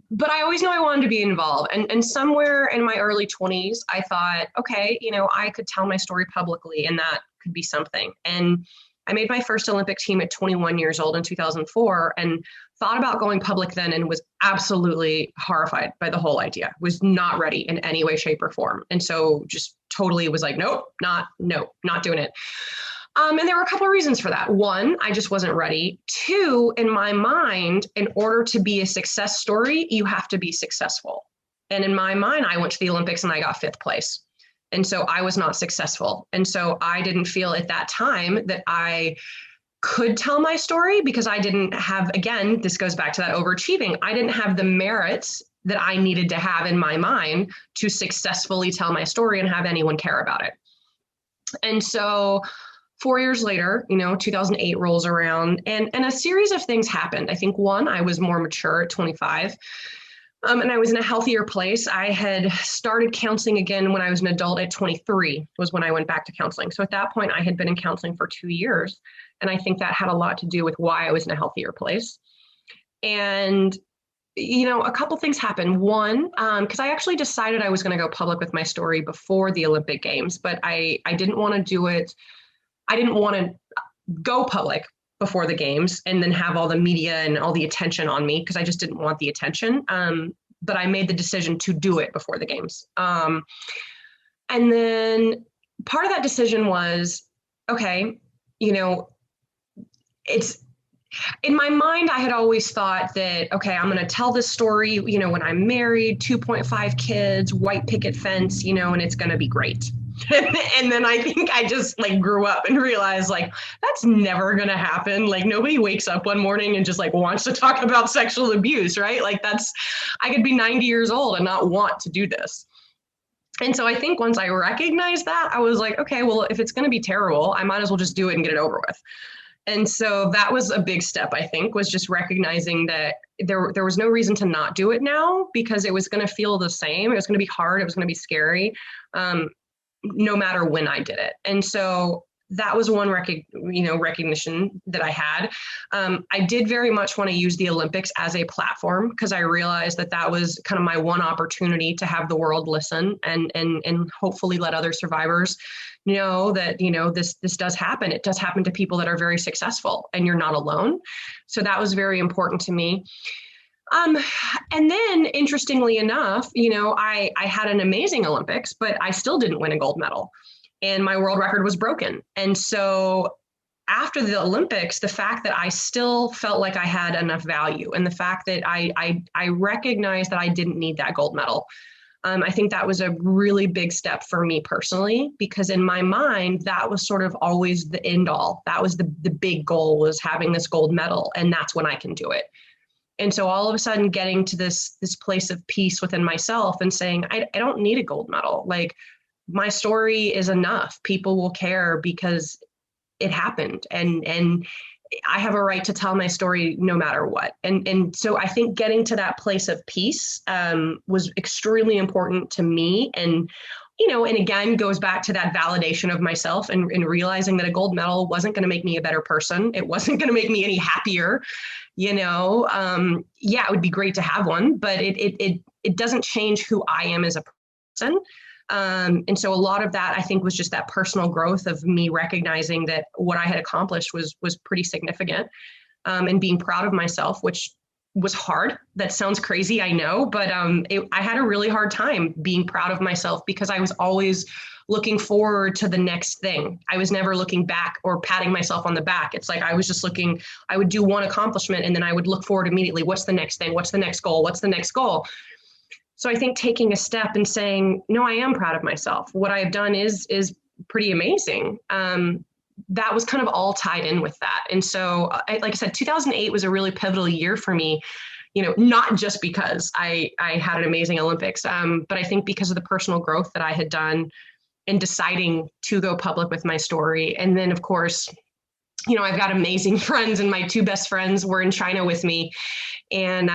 But I always knew I wanted to be involved. And somewhere in my early 20s, I thought, okay, I could tell my story publicly, and that could be something. And I made my first Olympic team at 21 years old in 2004, and thought about going public then, and was absolutely horrified by the whole idea. Was not ready in any way, shape, or form. And so just totally was like, not doing it. And there were a couple of reasons for that. One, I just wasn't ready. Two, in my mind, in order to be a success story, you have to be successful. And in my mind, I went to the Olympics and I got 5th place. And so I was not successful. And so I didn't feel at that time that I could tell my story, because I didn't have, again, this goes back to that overachieving. I didn't have the merits that I needed to have in my mind to successfully tell my story and have anyone care about it. And so 4 years later, 2008 rolls around, and a series of things happened. I think one, I was more mature at 25. And I was in a healthier place. I had started counseling again when I was an adult at 23 was when I went back to counseling. So at that point, I had been in counseling for 2 years. And I think that had a lot to do with why I was in a healthier place. And, a couple things happened. One, because I actually decided I was going to go public with my story before the Olympic Games, but I didn't want to do it. I didn't want to go public before the games and then have all the media and all the attention on me, because I just didn't want the attention. But I made the decision to do it before the games. And then part of that decision was, okay, In my mind, I had always thought that, okay, I'm going to tell this story, when I'm married, 2.5 kids, white picket fence, and it's going to be great. And then I think I just like grew up and realized like, that's never going to happen. Like nobody wakes up one morning and just like wants to talk about sexual abuse, right? Like I could be 90 years old and not want to do this. And so I think once I recognized that, I was like, okay, well, if it's going to be terrible, I might as well just do it and get it over with. And so that was a big step, I think, was just recognizing that there was no reason to not do it now, because it was going to feel the same. It was going to be hard. It was going to be scary, no matter when I did it. And so that was one recognition that I had. I did very much want to use the Olympics as a platform, because I realized that was kind of my one opportunity to have the world listen and hopefully let other survivors know that, this does happen. It does happen to people that are very successful, and you're not alone. So that was very important to me. And then interestingly enough, I had an amazing Olympics, but I still didn't win a gold medal, and my world record was broken. And so after the Olympics, the fact that I still felt like I had enough value, and the fact that I recognized that I didn't need that gold medal, I think that was a really big step for me personally, because in my mind, that was sort of always the end all. That was the big goal, was having this gold medal, and that's when I can do it. And so all of a sudden getting to this place of peace within myself and saying, I don't need a gold medal. Like, my story is enough. People will care because it happened. And I have a right to tell my story no matter what. And so I think getting to that place of peace was extremely important to me. And, and again, goes back to that validation of myself and realizing that a gold medal wasn't going to make me a better person. It wasn't going to make me any happier. It would be great to have one, but it doesn't change who I am as a person. And so a lot of that, I think, was just that personal growth of me recognizing that what I had accomplished was pretty significant, and being proud of myself, which was hard. That sounds crazy, I know, but I had a really hard time being proud of myself, because I was always looking forward to the next thing. I was never looking back or patting myself on the back. It's like I was just I would do one accomplishment and then I would look forward immediately. What's the next thing? What's the next goal? What's the next goal? So I think taking a step and saying, no, I am proud of myself. What I have done is pretty amazing. That was kind of all tied in with that. And so, like I said, 2008 was a really pivotal year for me, not just because I had an amazing Olympics, but I think because of the personal growth that I had done in deciding to go public with my story. And then, of course, I've got amazing friends, and my two best friends were in China with me. And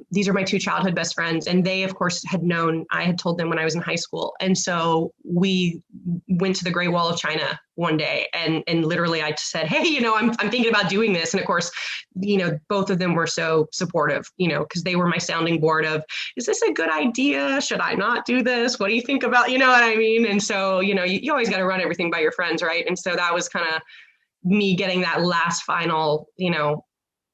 these are my two childhood best friends. And they, of course, had known, I had told them when I was in high school. And so we went to the Great Wall of China one day, and literally I said, hey, I'm thinking about doing this. And of course, both of them were so supportive, because they were my sounding board of, is this a good idea? Should I not do this? What do you think about, you know what I mean? And so, you always got to run everything by your friends, right? And so that was kind of me getting that last final,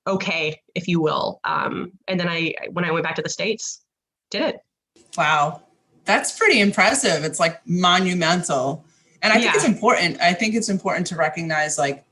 okay, if you will. And then when I went back to the States, did it. Wow. That's pretty impressive. It's like monumental. And I think it's important. I think it's important to recognize, like,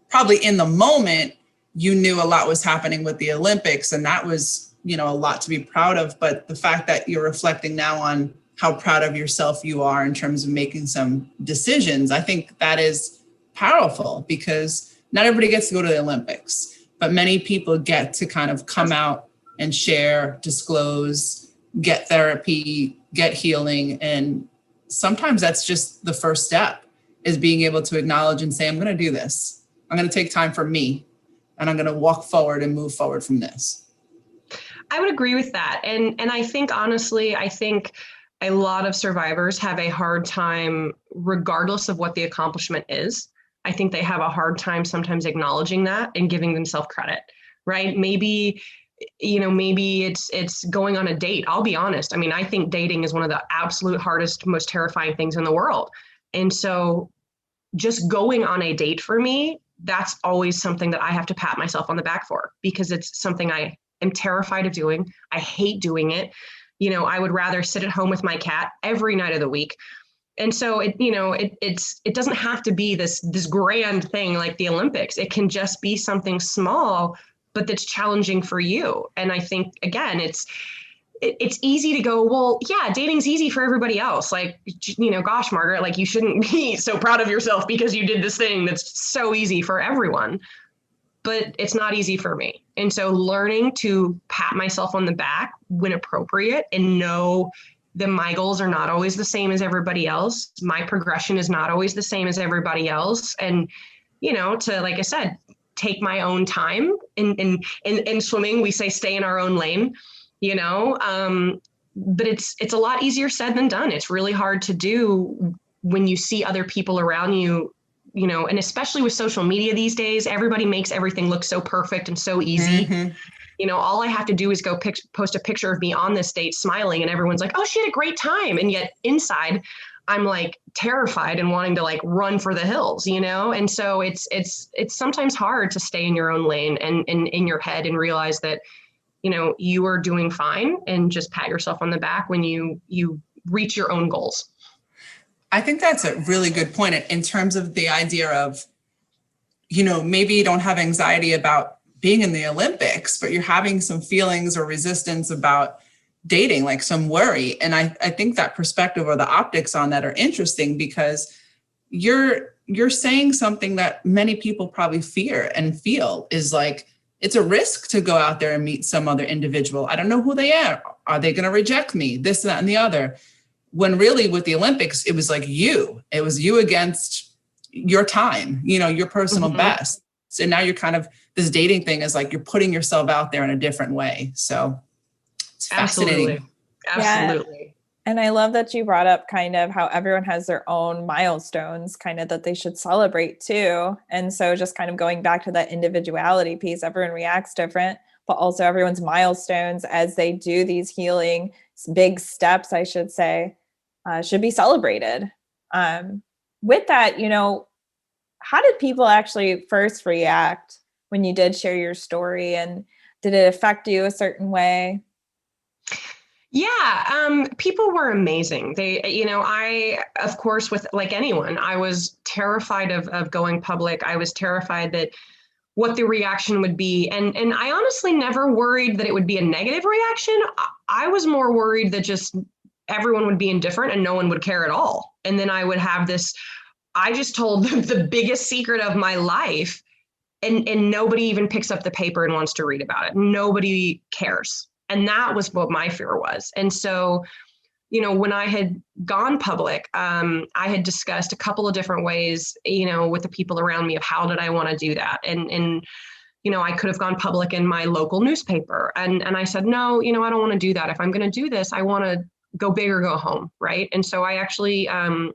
probably in the moment, you knew a lot was happening with the Olympics, and that was, a lot to be proud of. But the fact that you're reflecting now on how proud of yourself you are in terms of making some decisions, I think that is powerful, because not everybody gets to go to the Olympics, but many people get to kind of come out and share, disclose, get therapy, get healing. And sometimes that's just the first step, is being able to acknowledge and say, I'm going to do this. I'm going to take time for me, and I'm going to walk forward and move forward from this. I would agree with that. And I think, honestly, a lot of survivors have a hard time, regardless of what the accomplishment is. I think they have a hard time sometimes acknowledging that and giving themselves credit, right? Maybe it's going on a date. I'll be honest. I mean, I think dating is one of the absolute hardest, most terrifying things in the world. And so just going on a date for me, that's always something that I have to pat myself on the back for, because it's something I am terrified of doing. I hate doing it. I would rather sit at home with my cat every night of the week And so it doesn't have to be this grand thing like the Olympics. It can just be something small, but that's challenging for you. And I think, again, it's easy to go, well, yeah, dating's easy for everybody else. Like, gosh, Margaret, like you shouldn't be so proud of yourself because you did this thing that's so easy for everyone. But it's not easy for me. And so learning to pat myself on the back when appropriate and know that my goals are not always the same as everybody else. My progression is not always the same as everybody else. And, to, like I said, take my own time. In swimming, we say stay in our own lane, but it's a lot easier said than done. It's really hard to do when you see other people around you, and especially with social media these days, everybody makes everything look so perfect and so easy. Mm-hmm. All I have to do is go post a picture of me on this date smiling and everyone's like, oh, she had a great time. And yet inside I'm like terrified and wanting to like run for the hills, And so it's sometimes hard to stay in your own lane and in your head and realize that, you are doing fine and just pat yourself on the back when you reach your own goals. I think that's a really good point in terms of the idea of, maybe you don't have anxiety about being in the Olympics, but you're having some feelings or resistance about dating, like some worry. And I think that perspective or the optics on that are interesting because you're saying something that many people probably fear and feel is like, it's a risk to go out there and meet some other individual. I don't know who they are. Are they going to reject me? This, that, and the other. When really with the Olympics, it was like it was you against your time, your personal mm-hmm. best. So now you're kind of, this dating thing is like, you're putting yourself out there in a different way. So it's fascinating. Absolutely. Yeah. And I love that you brought up kind of how everyone has their own milestones kind of that they should celebrate too. And so just kind of going back to that individuality piece, everyone reacts different, but also everyone's milestones as they do these healing big steps, I should say, should be celebrated. With that, how did people actually first react when you did share your story, and did it affect you a certain way? Yeah, people were amazing. They, I, of course, with like anyone, I was terrified of going public. I was terrified that what the reaction would be. And I honestly never worried that it would be a negative reaction. I was more worried that just everyone would be indifferent and no one would care at all. And then I would have this, I just told the biggest secret of my life and nobody even picks up the paper and wants to read about it. Nobody cares. And that was what my fear was. And so, when I had gone public, I had discussed a couple of different ways, with the people around me of how did I want to do that. And I could have gone public in my local newspaper. And I said, no, I don't want to do that. If I'm going to do this, I want to go big or go home. Right. And so I actually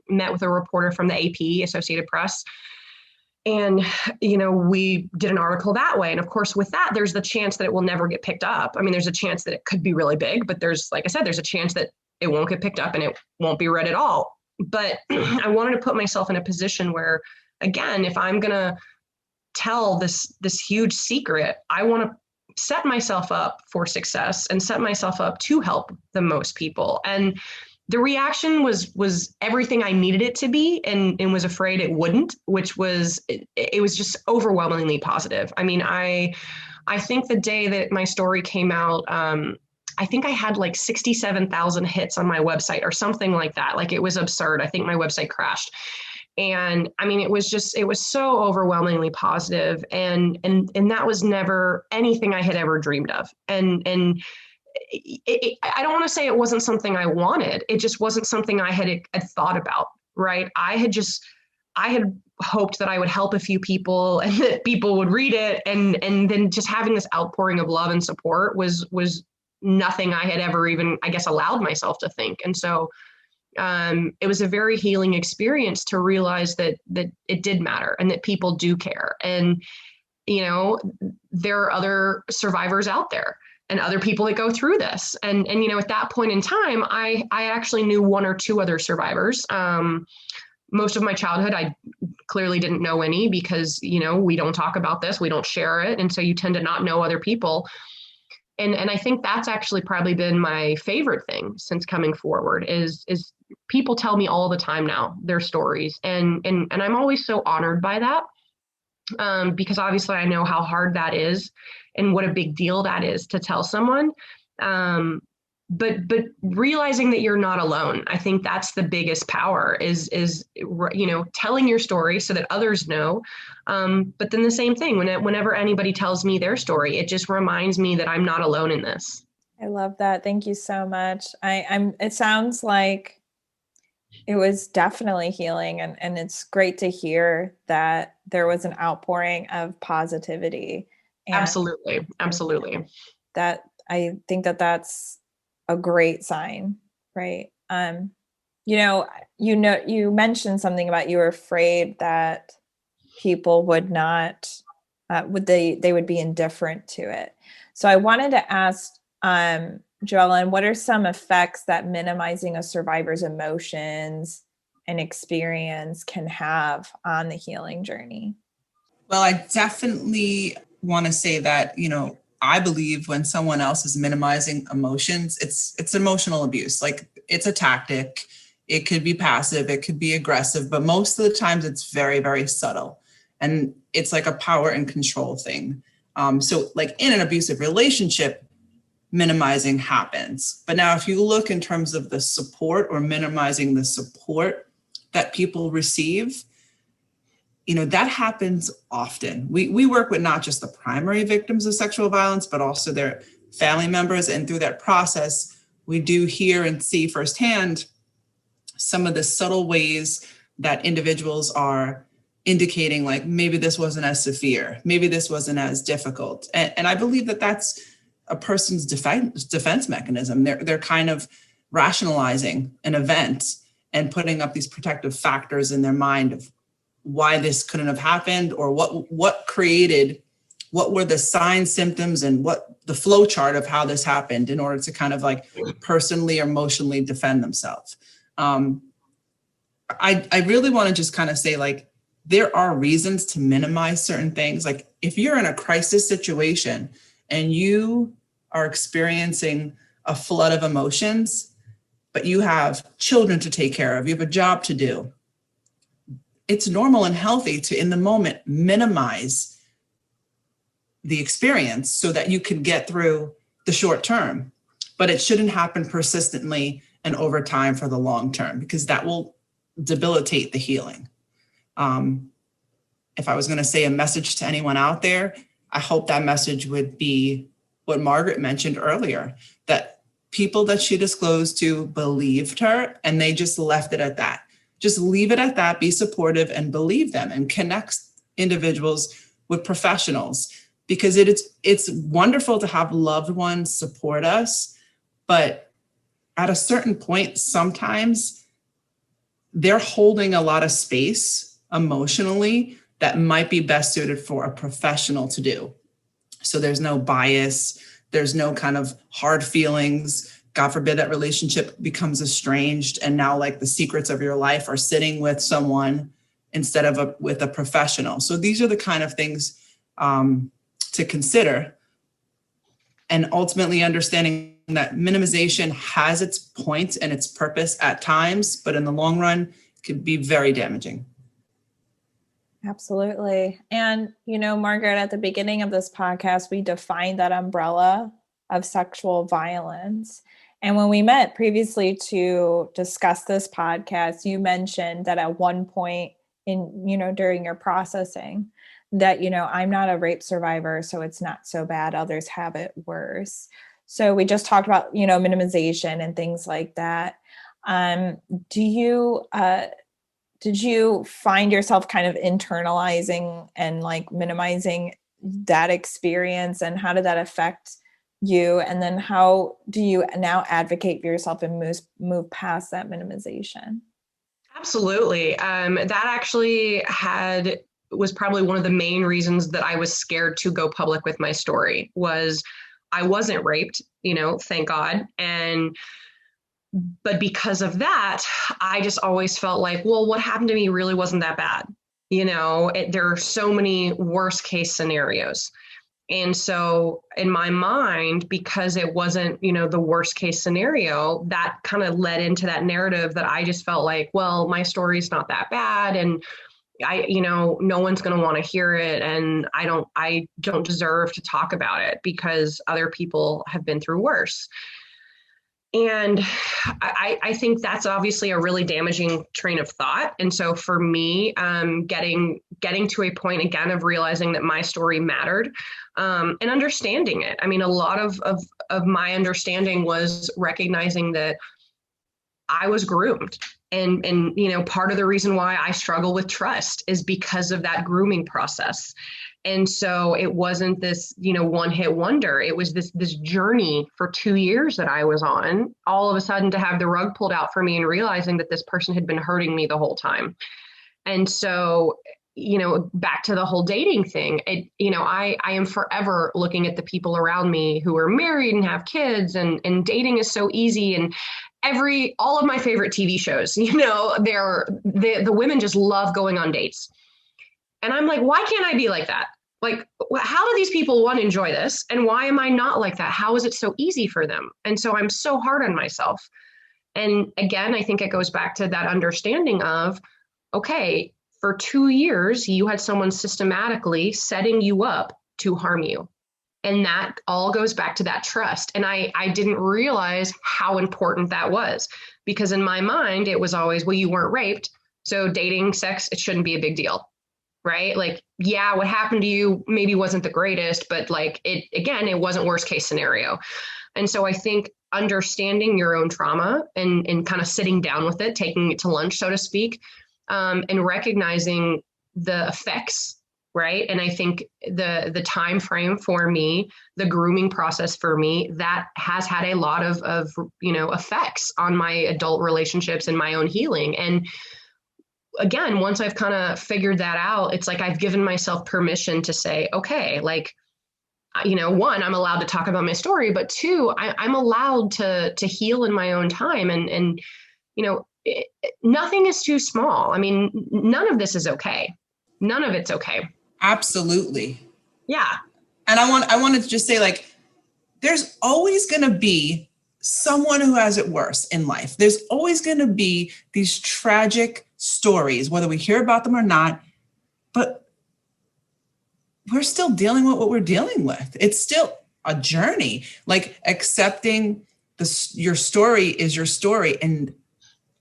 met with a reporter from the AP, Associated Press. And, we did an article that way. And of course, with that, there's the chance that it will never get picked up. I mean, there's a chance that it could be really big, but there's a chance that it won't get picked up and it won't be read at all. But I wanted to put myself in a position where, again, if I'm going to tell this huge secret, I want to set myself up for success and set myself up to help the most people. And the reaction was everything I needed it to be and was afraid it wouldn't, which was, it was just overwhelmingly positive. I mean, I think the day that my story came out, I think I had like 67,000 hits on my website or something like that. Like it was absurd. I think my website crashed. And I mean, it was so overwhelmingly positive. And that was never anything I had ever dreamed of. And I don't want to say it wasn't something I wanted. It just wasn't something I had thought about, right? I had hoped that I would help a few people and that people would read it. And then just having this outpouring of love and support was nothing I had ever even, I guess, allowed myself to think. And so it was a very healing experience to realize that it did matter and that people do care. And, there are other survivors out there and other people that go through this. And at that point in time, I actually knew one or two other survivors. Most of my childhood, I clearly didn't know any because, we don't talk about this, we don't share it. And so you tend to not know other people. And I think that's actually probably been my favorite thing since coming forward is people tell me all the time now their stories, and I'm always so honored by that, because obviously I know how hard that is and what a big deal that is to tell someone. But realizing that you're not alone, I think that's the biggest power is telling your story so that others know. But then the same thing, whenever anybody tells me their story, it just reminds me that I'm not alone in this. I love that. Thank you so much. It sounds like it was definitely healing, and it's great to hear that there was an outpouring of positivity. And Absolutely. that I think that that's a great sign, right? You mentioned something about you were afraid that people would not, they would be indifferent to it. So I wanted to ask, JoEllen, what are some effects that minimizing a survivor's emotions and experience can have on the healing journey? Well, I definitely want to say that, I believe when someone else is minimizing emotions, it's emotional abuse. Like, it's a tactic. It could be passive, it could be aggressive, but most of the times it's very, very subtle. And it's like a power and control thing. So like in an abusive relationship, minimizing happens. But now if you look in terms of the support or minimizing the support that people receive, that happens often. We work with not just the primary victims of sexual violence, but also their family members. And through that process, we do hear and see firsthand some of the subtle ways that individuals are indicating, like, maybe this wasn't as severe, maybe this wasn't as difficult. And I believe that that's a person's defense mechanism. They're kind of rationalizing an event and putting up these protective factors in their mind of why this couldn't have happened, or what were the signs, symptoms, and what the flow chart of how this happened in order to kind of like personally or emotionally defend themselves. I really want to just kind of say, like, there are reasons to minimize certain things. Like, if you're in a crisis situation and you are experiencing a flood of emotions, but you have children to take care of, you have a job to do, it's normal and healthy to, in the moment, minimize the experience so that you can get through the short term. But it shouldn't happen persistently and over time for the long term, because that will debilitate the healing. If I was going to say a message to anyone out there, I hope that message would be what Margaret mentioned earlier, that people that she disclosed to believed her, and they just left it at that. Just leave it at that, be supportive and believe them, and connect individuals with professionals, because it's wonderful to have loved ones support us. But at a certain point, sometimes they're holding a lot of space emotionally that might be best suited for a professional to do. So there's no bias, there's no kind of hard feelings. God forbid that relationship becomes estranged, and now like the secrets of your life are sitting with someone instead of with a professional. So these are the kind of things to consider, and ultimately understanding that minimization has its point and its purpose at times, but in the long run, it can be very damaging. Absolutely. And, Margaret, at the beginning of this podcast, we defined that umbrella of sexual violence. And when we met previously to discuss this podcast, you mentioned that at one point during your processing that, I'm not a rape survivor, so it's not so bad. Others have it worse. So we just talked about, minimization and things like that. Did you find yourself kind of internalizing and like minimizing that experience, and how did that affect you? And then how do you now advocate for yourself and move past that minimization? Absolutely. That actually was probably one of the main reasons that I was scared to go public with my story. Was I wasn't raped, thank God. But because of that, I just always felt like, well, what happened to me really wasn't that bad. There are so many worst case scenarios. And so in my mind, because it wasn't, the worst case scenario, that kind of led into that narrative that I just felt like, well, my story's not that bad. And no one's going to want to hear it. And I don't deserve to talk about it because other people have been through worse. And I think that's obviously a really damaging train of thought. And so for me, getting to a point again of realizing that my story mattered, and understanding it. I mean, a lot of my understanding was recognizing that I was groomed. And part of the reason why I struggle with trust is because of that grooming process. And so it wasn't this, one hit wonder. It was this journey for 2 years that I was on, all of a sudden to have the rug pulled out for me and realizing that this person had been hurting me the whole time. And so, back to the whole dating thing, I am forever looking at the people around me who are married and have kids, and dating is so easy. And all of my favorite TV shows, the women just love going on dates. And I'm like, why can't I be like that? Like, how do these people, one, enjoy this? And why am I not like that? How is it so easy for them? And so I'm so hard on myself. And again, I think it goes back to that understanding of, okay, for 2 years, you had someone systematically setting you up to harm you. And that all goes back to that trust. And I didn't realize how important that was, because in my mind, it was always, well, you weren't raped. So dating, sex, it shouldn't be a big deal. Right? Like, yeah, what happened to you maybe wasn't the greatest, but it wasn't worst case scenario. And so I think understanding your own trauma and kind of sitting down with it, taking it to lunch, so to speak, and recognizing the effects, right? And I think the time frame for me, the grooming process for me, that has had a lot of effects on my adult relationships and my own healing. And again, once I've kind of figured that out, it's like I've given myself permission to say, okay, like, one, I'm allowed to talk about my story, but two, I'm allowed to heal in my own time. And nothing is too small. I mean, none of this is okay. None of it's okay. Absolutely. Yeah. And I wanted to just say, like, there's always going to be someone who has it worse in life. There's always going to be these tragic stories, whether we hear about them or not, but we're still dealing with what we're dealing with. It's still a journey, like accepting your story is your story. And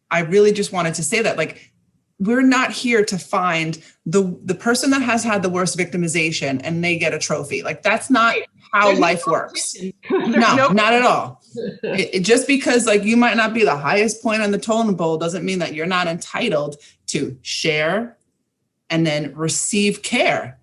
I really just wanted to say that, like, we're not here to find the person that has had the worst victimization and they get a trophy. Like, that's not how life works. No, not at all. It just because, like, you might not be the highest point on the totem pole doesn't mean that you're not entitled to share and then receive care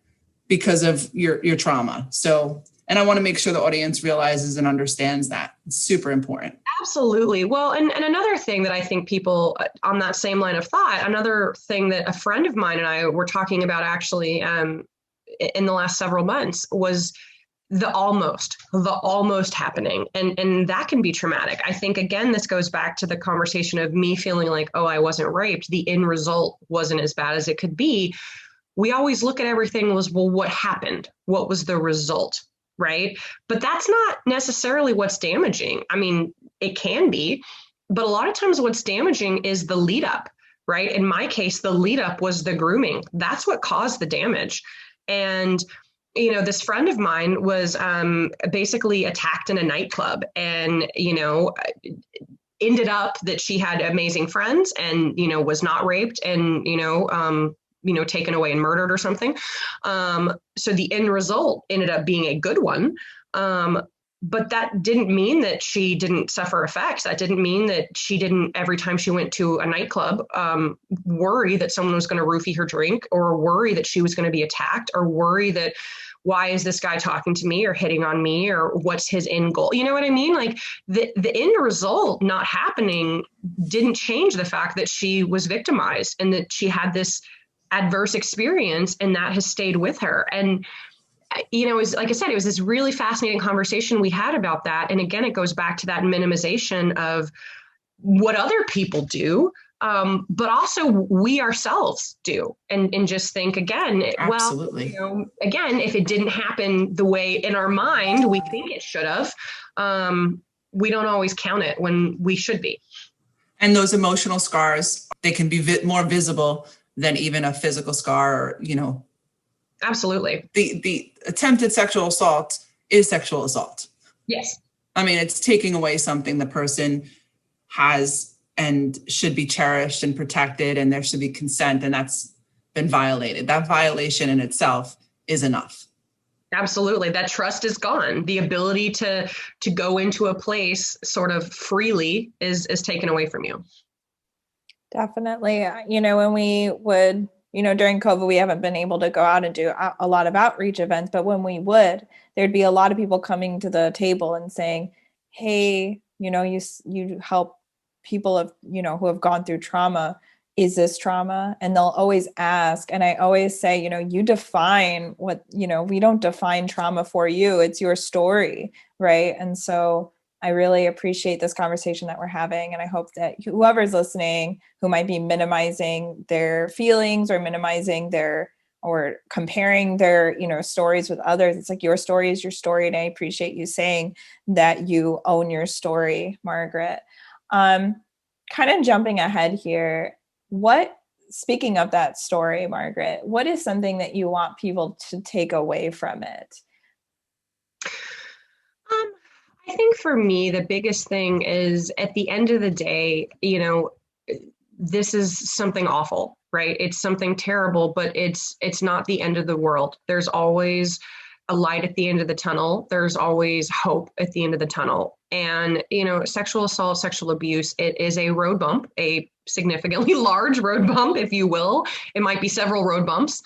because of your trauma. So, and I want to make sure the audience realizes and understands that. It's super important. Absolutely. Well, and another thing that I think people on that same line of thought, another thing that a friend of mine and I were talking about actually in the last several months was the almost happening. And that can be traumatic. I think, again, this goes back to the conversation of me feeling like, oh, I wasn't raped. The end result wasn't as bad as it could be. We always look at everything as, well, what happened? What was the result? Right? But that's not necessarily what's damaging. I mean, it can be, but a lot of times what's damaging is the lead up, right? In my case, the lead up was the grooming. That's what caused the damage. And this friend of mine was basically attacked in a nightclub and, ended up that she had amazing friends and, was not raped and, taken away and murdered or something. So the end result ended up being a good one. But that didn't mean that she didn't suffer effects. That didn't mean that she didn't, every time she went to a nightclub, worry that someone was going to roofie her drink, or worry that she was going to be attacked, or worry that, why is this guy talking to me or hitting on me, or what's his end goal? You know what I mean? Like the end result not happening didn't change the fact that she was victimized and that she had this adverse experience, and that has stayed with her. And it was, like I said, it was this really fascinating conversation we had about that. And again, it goes back to that minimization of what other people do but also we ourselves do, and just think again, Absolutely. Again, if it didn't happen the way in our mind we think it should have, we don't always count it when we should be. And those emotional scars, they can be more visible than even a physical scar, or, Absolutely. The attempted sexual assault is sexual assault. Yes. I mean, it's taking away something the person has and should be cherished and protected, and there should be consent, and that's been violated. That violation in itself is enough. Absolutely. That trust is gone. The ability to go into a place sort of freely is taken away from you. Definitely. When we would, during COVID, we haven't been able to go out and do a lot of outreach events, but when we would, there'd be a lot of people coming to the table and saying, hey, you help people who have gone through trauma. Is this trauma? And they'll always ask. And I always say, you define what, we don't define trauma for you. It's your story. Right. And so I really appreciate this conversation that we're having. And I hope that whoever's listening who might be minimizing their feelings or or comparing their, stories with others, it's like your story is your story. And I appreciate you saying that you own your story, Margaret. Kind of jumping ahead here. Speaking of that story, Margaret, what is something that you want people to take away from it? I think for me, the biggest thing is at the end of the day, this is something awful, right? It's something terrible, but it's not the end of the world. There's always a light at the end of the tunnel. There's always hope at the end of the tunnel. And, sexual assault, sexual abuse, it is a road bump, a significantly large road bump, if you will. It might be several road bumps,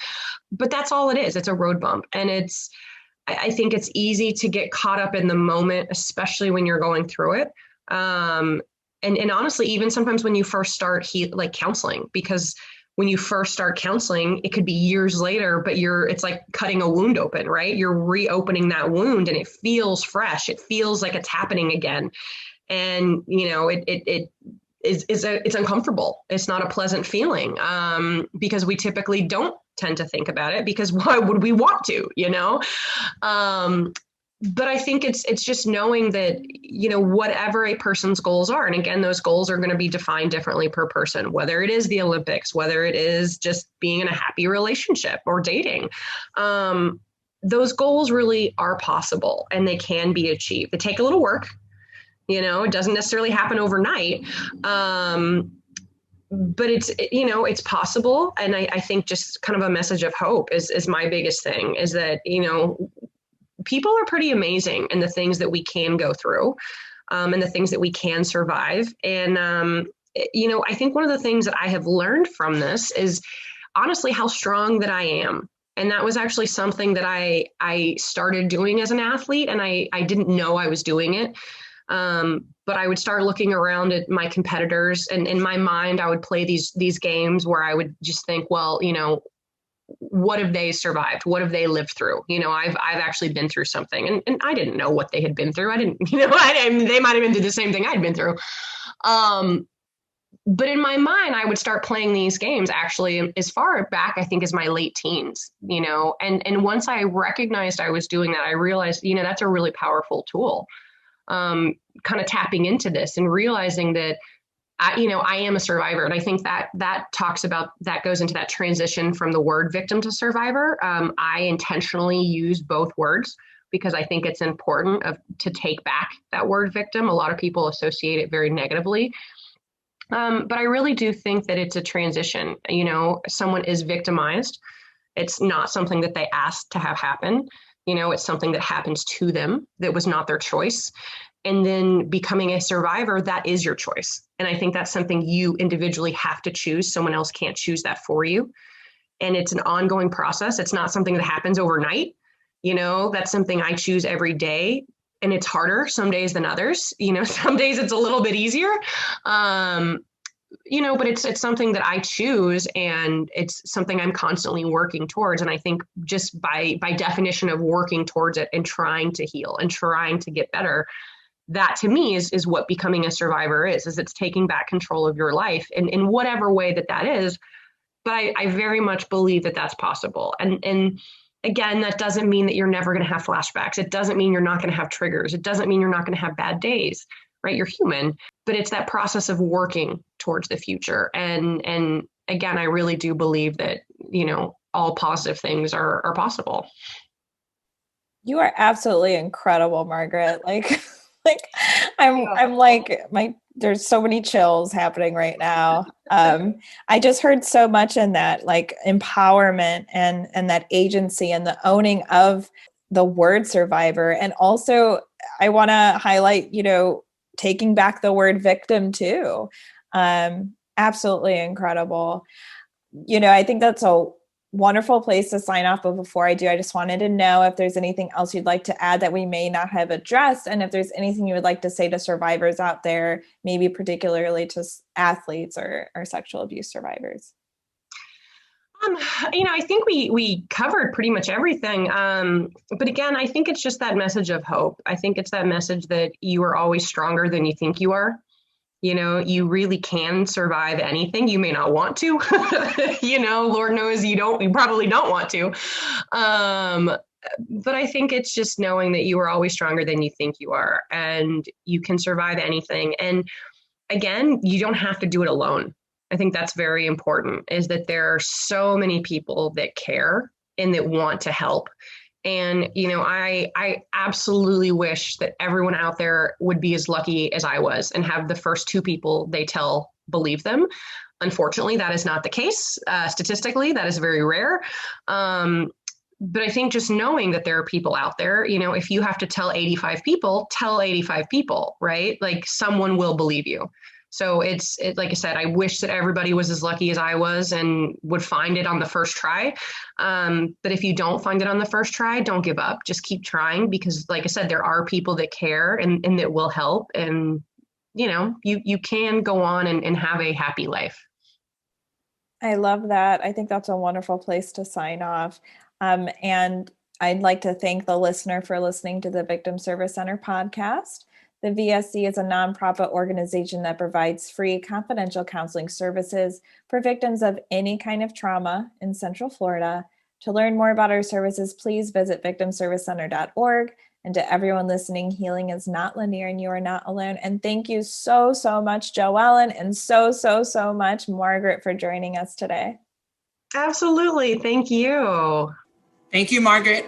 but that's all it is. It's a road bump. And I think it's easy to get caught up in the moment, especially when you're going through it. And honestly, even sometimes when you first start counseling, because when you first start counseling, it could be years later, but it's like cutting a wound open, right? You're reopening that wound and it feels fresh. It feels like it's happening again. And, it's uncomfortable. It's not a pleasant feeling, because we typically don't tend to think about it, because why would we want to, but I think it's just knowing that, whatever a person's goals are, and again, those goals are going to be defined differently per person, whether it is the Olympics, whether it is just being in a happy relationship or dating, those goals really are possible and they can be achieved. They take a little work. It doesn't necessarily happen overnight. But it's possible. And I think just kind of a message of hope is my biggest thing, is that, people are pretty amazing in the things that we can go through, and the things that we can survive. And, I think one of the things that I have learned from this is honestly how strong that I am. And that was actually something that I started doing as an athlete, and I didn't know I was doing it. But I would start looking around at my competitors, and in my mind, I would play these games where I would just think, well, what have they survived? What have they lived through? I've actually been through something, and I didn't know what they had been through. I didn't, they might have been through the same thing I'd been through. But in my mind, I would start playing these games actually as far back, I think, as my late teens, and once I recognized I was doing that, I realized, that's a really powerful tool. Kind of tapping into this and realizing that I am a survivor. And I think that goes into that transition from the word victim to survivor. I intentionally use both words because I think it's important to take back that word victim. A lot of people associate it very negatively. But I really do think that it's a transition. Someone is victimized. It's not something that they asked to have happen. It's something that happens to them that was not their choice. And then becoming a survivor, that is your choice. And I think that's something you individually have to choose. Someone else can't choose that for you. And it's an ongoing process. It's not something that happens overnight. That's something I choose every day. And it's harder some days than others. Some days it's a little bit easier. But it's something that I choose, and it's something I'm constantly working towards. And I think just by definition of working towards it and trying to heal and trying to get better, that to me is what becoming a survivor is it's taking back control of your life in whatever way that is. But I very much believe that that's possible. And again, that doesn't mean that you're never going to have flashbacks. It doesn't mean you're not going to have triggers. It doesn't mean you're not going to have bad days, right? You're human, but it's that process of working towards the future. And again, I really do believe that, all positive things are possible. You are absolutely incredible, Margaret. I'm like, there's so many chills happening right now. I just heard so much in that, like empowerment and that agency and the owning of the word survivor. And also I want to highlight, taking back the word victim too. Absolutely incredible. I think that's a wonderful place to sign off. But before I do, I just wanted to know if there's anything else you'd like to add that we may not have addressed. And if there's anything you would like to say to survivors out there, maybe particularly to athletes or sexual abuse survivors. I think we covered pretty much everything. But again, I think it's just that message of hope. I think it's that message that you are always stronger than you think you are. You really can survive anything. You may not want to, Lord knows you probably don't want to. But I think it's just knowing that you are always stronger than you think you are, and you can survive anything. And again, you don't have to do it alone. I think that's very important, is that there are so many people that care and that want to help. And, I absolutely wish that everyone out there would be as lucky as I was and have the first two people they tell believe them. Unfortunately, that is not the case. Statistically, that is very rare. But I think just knowing that there are people out there, if you have to tell 85 people, tell 85 people, right? Like someone will believe you. So it's like I said, I wish that everybody was as lucky as I was and would find it on the first try. But if you don't find it on the first try, don't give up. Just keep trying, because like I said, there are people that care and that will help. And, you can go on and have a happy life. I love that. I think that's a wonderful place to sign off. And I'd like to thank the listener for listening to the Victim Service Center podcast. The VSC is a nonprofit organization that provides free confidential counseling services for victims of any kind of trauma in Central Florida. To learn more about our services, please visit victimservicecenter.org. And to everyone listening, healing is not linear and you are not alone. And thank you so, so much, JoEllen, and so, so, so much, Margaret, for joining us today. Absolutely. Thank you. Thank you, Margaret.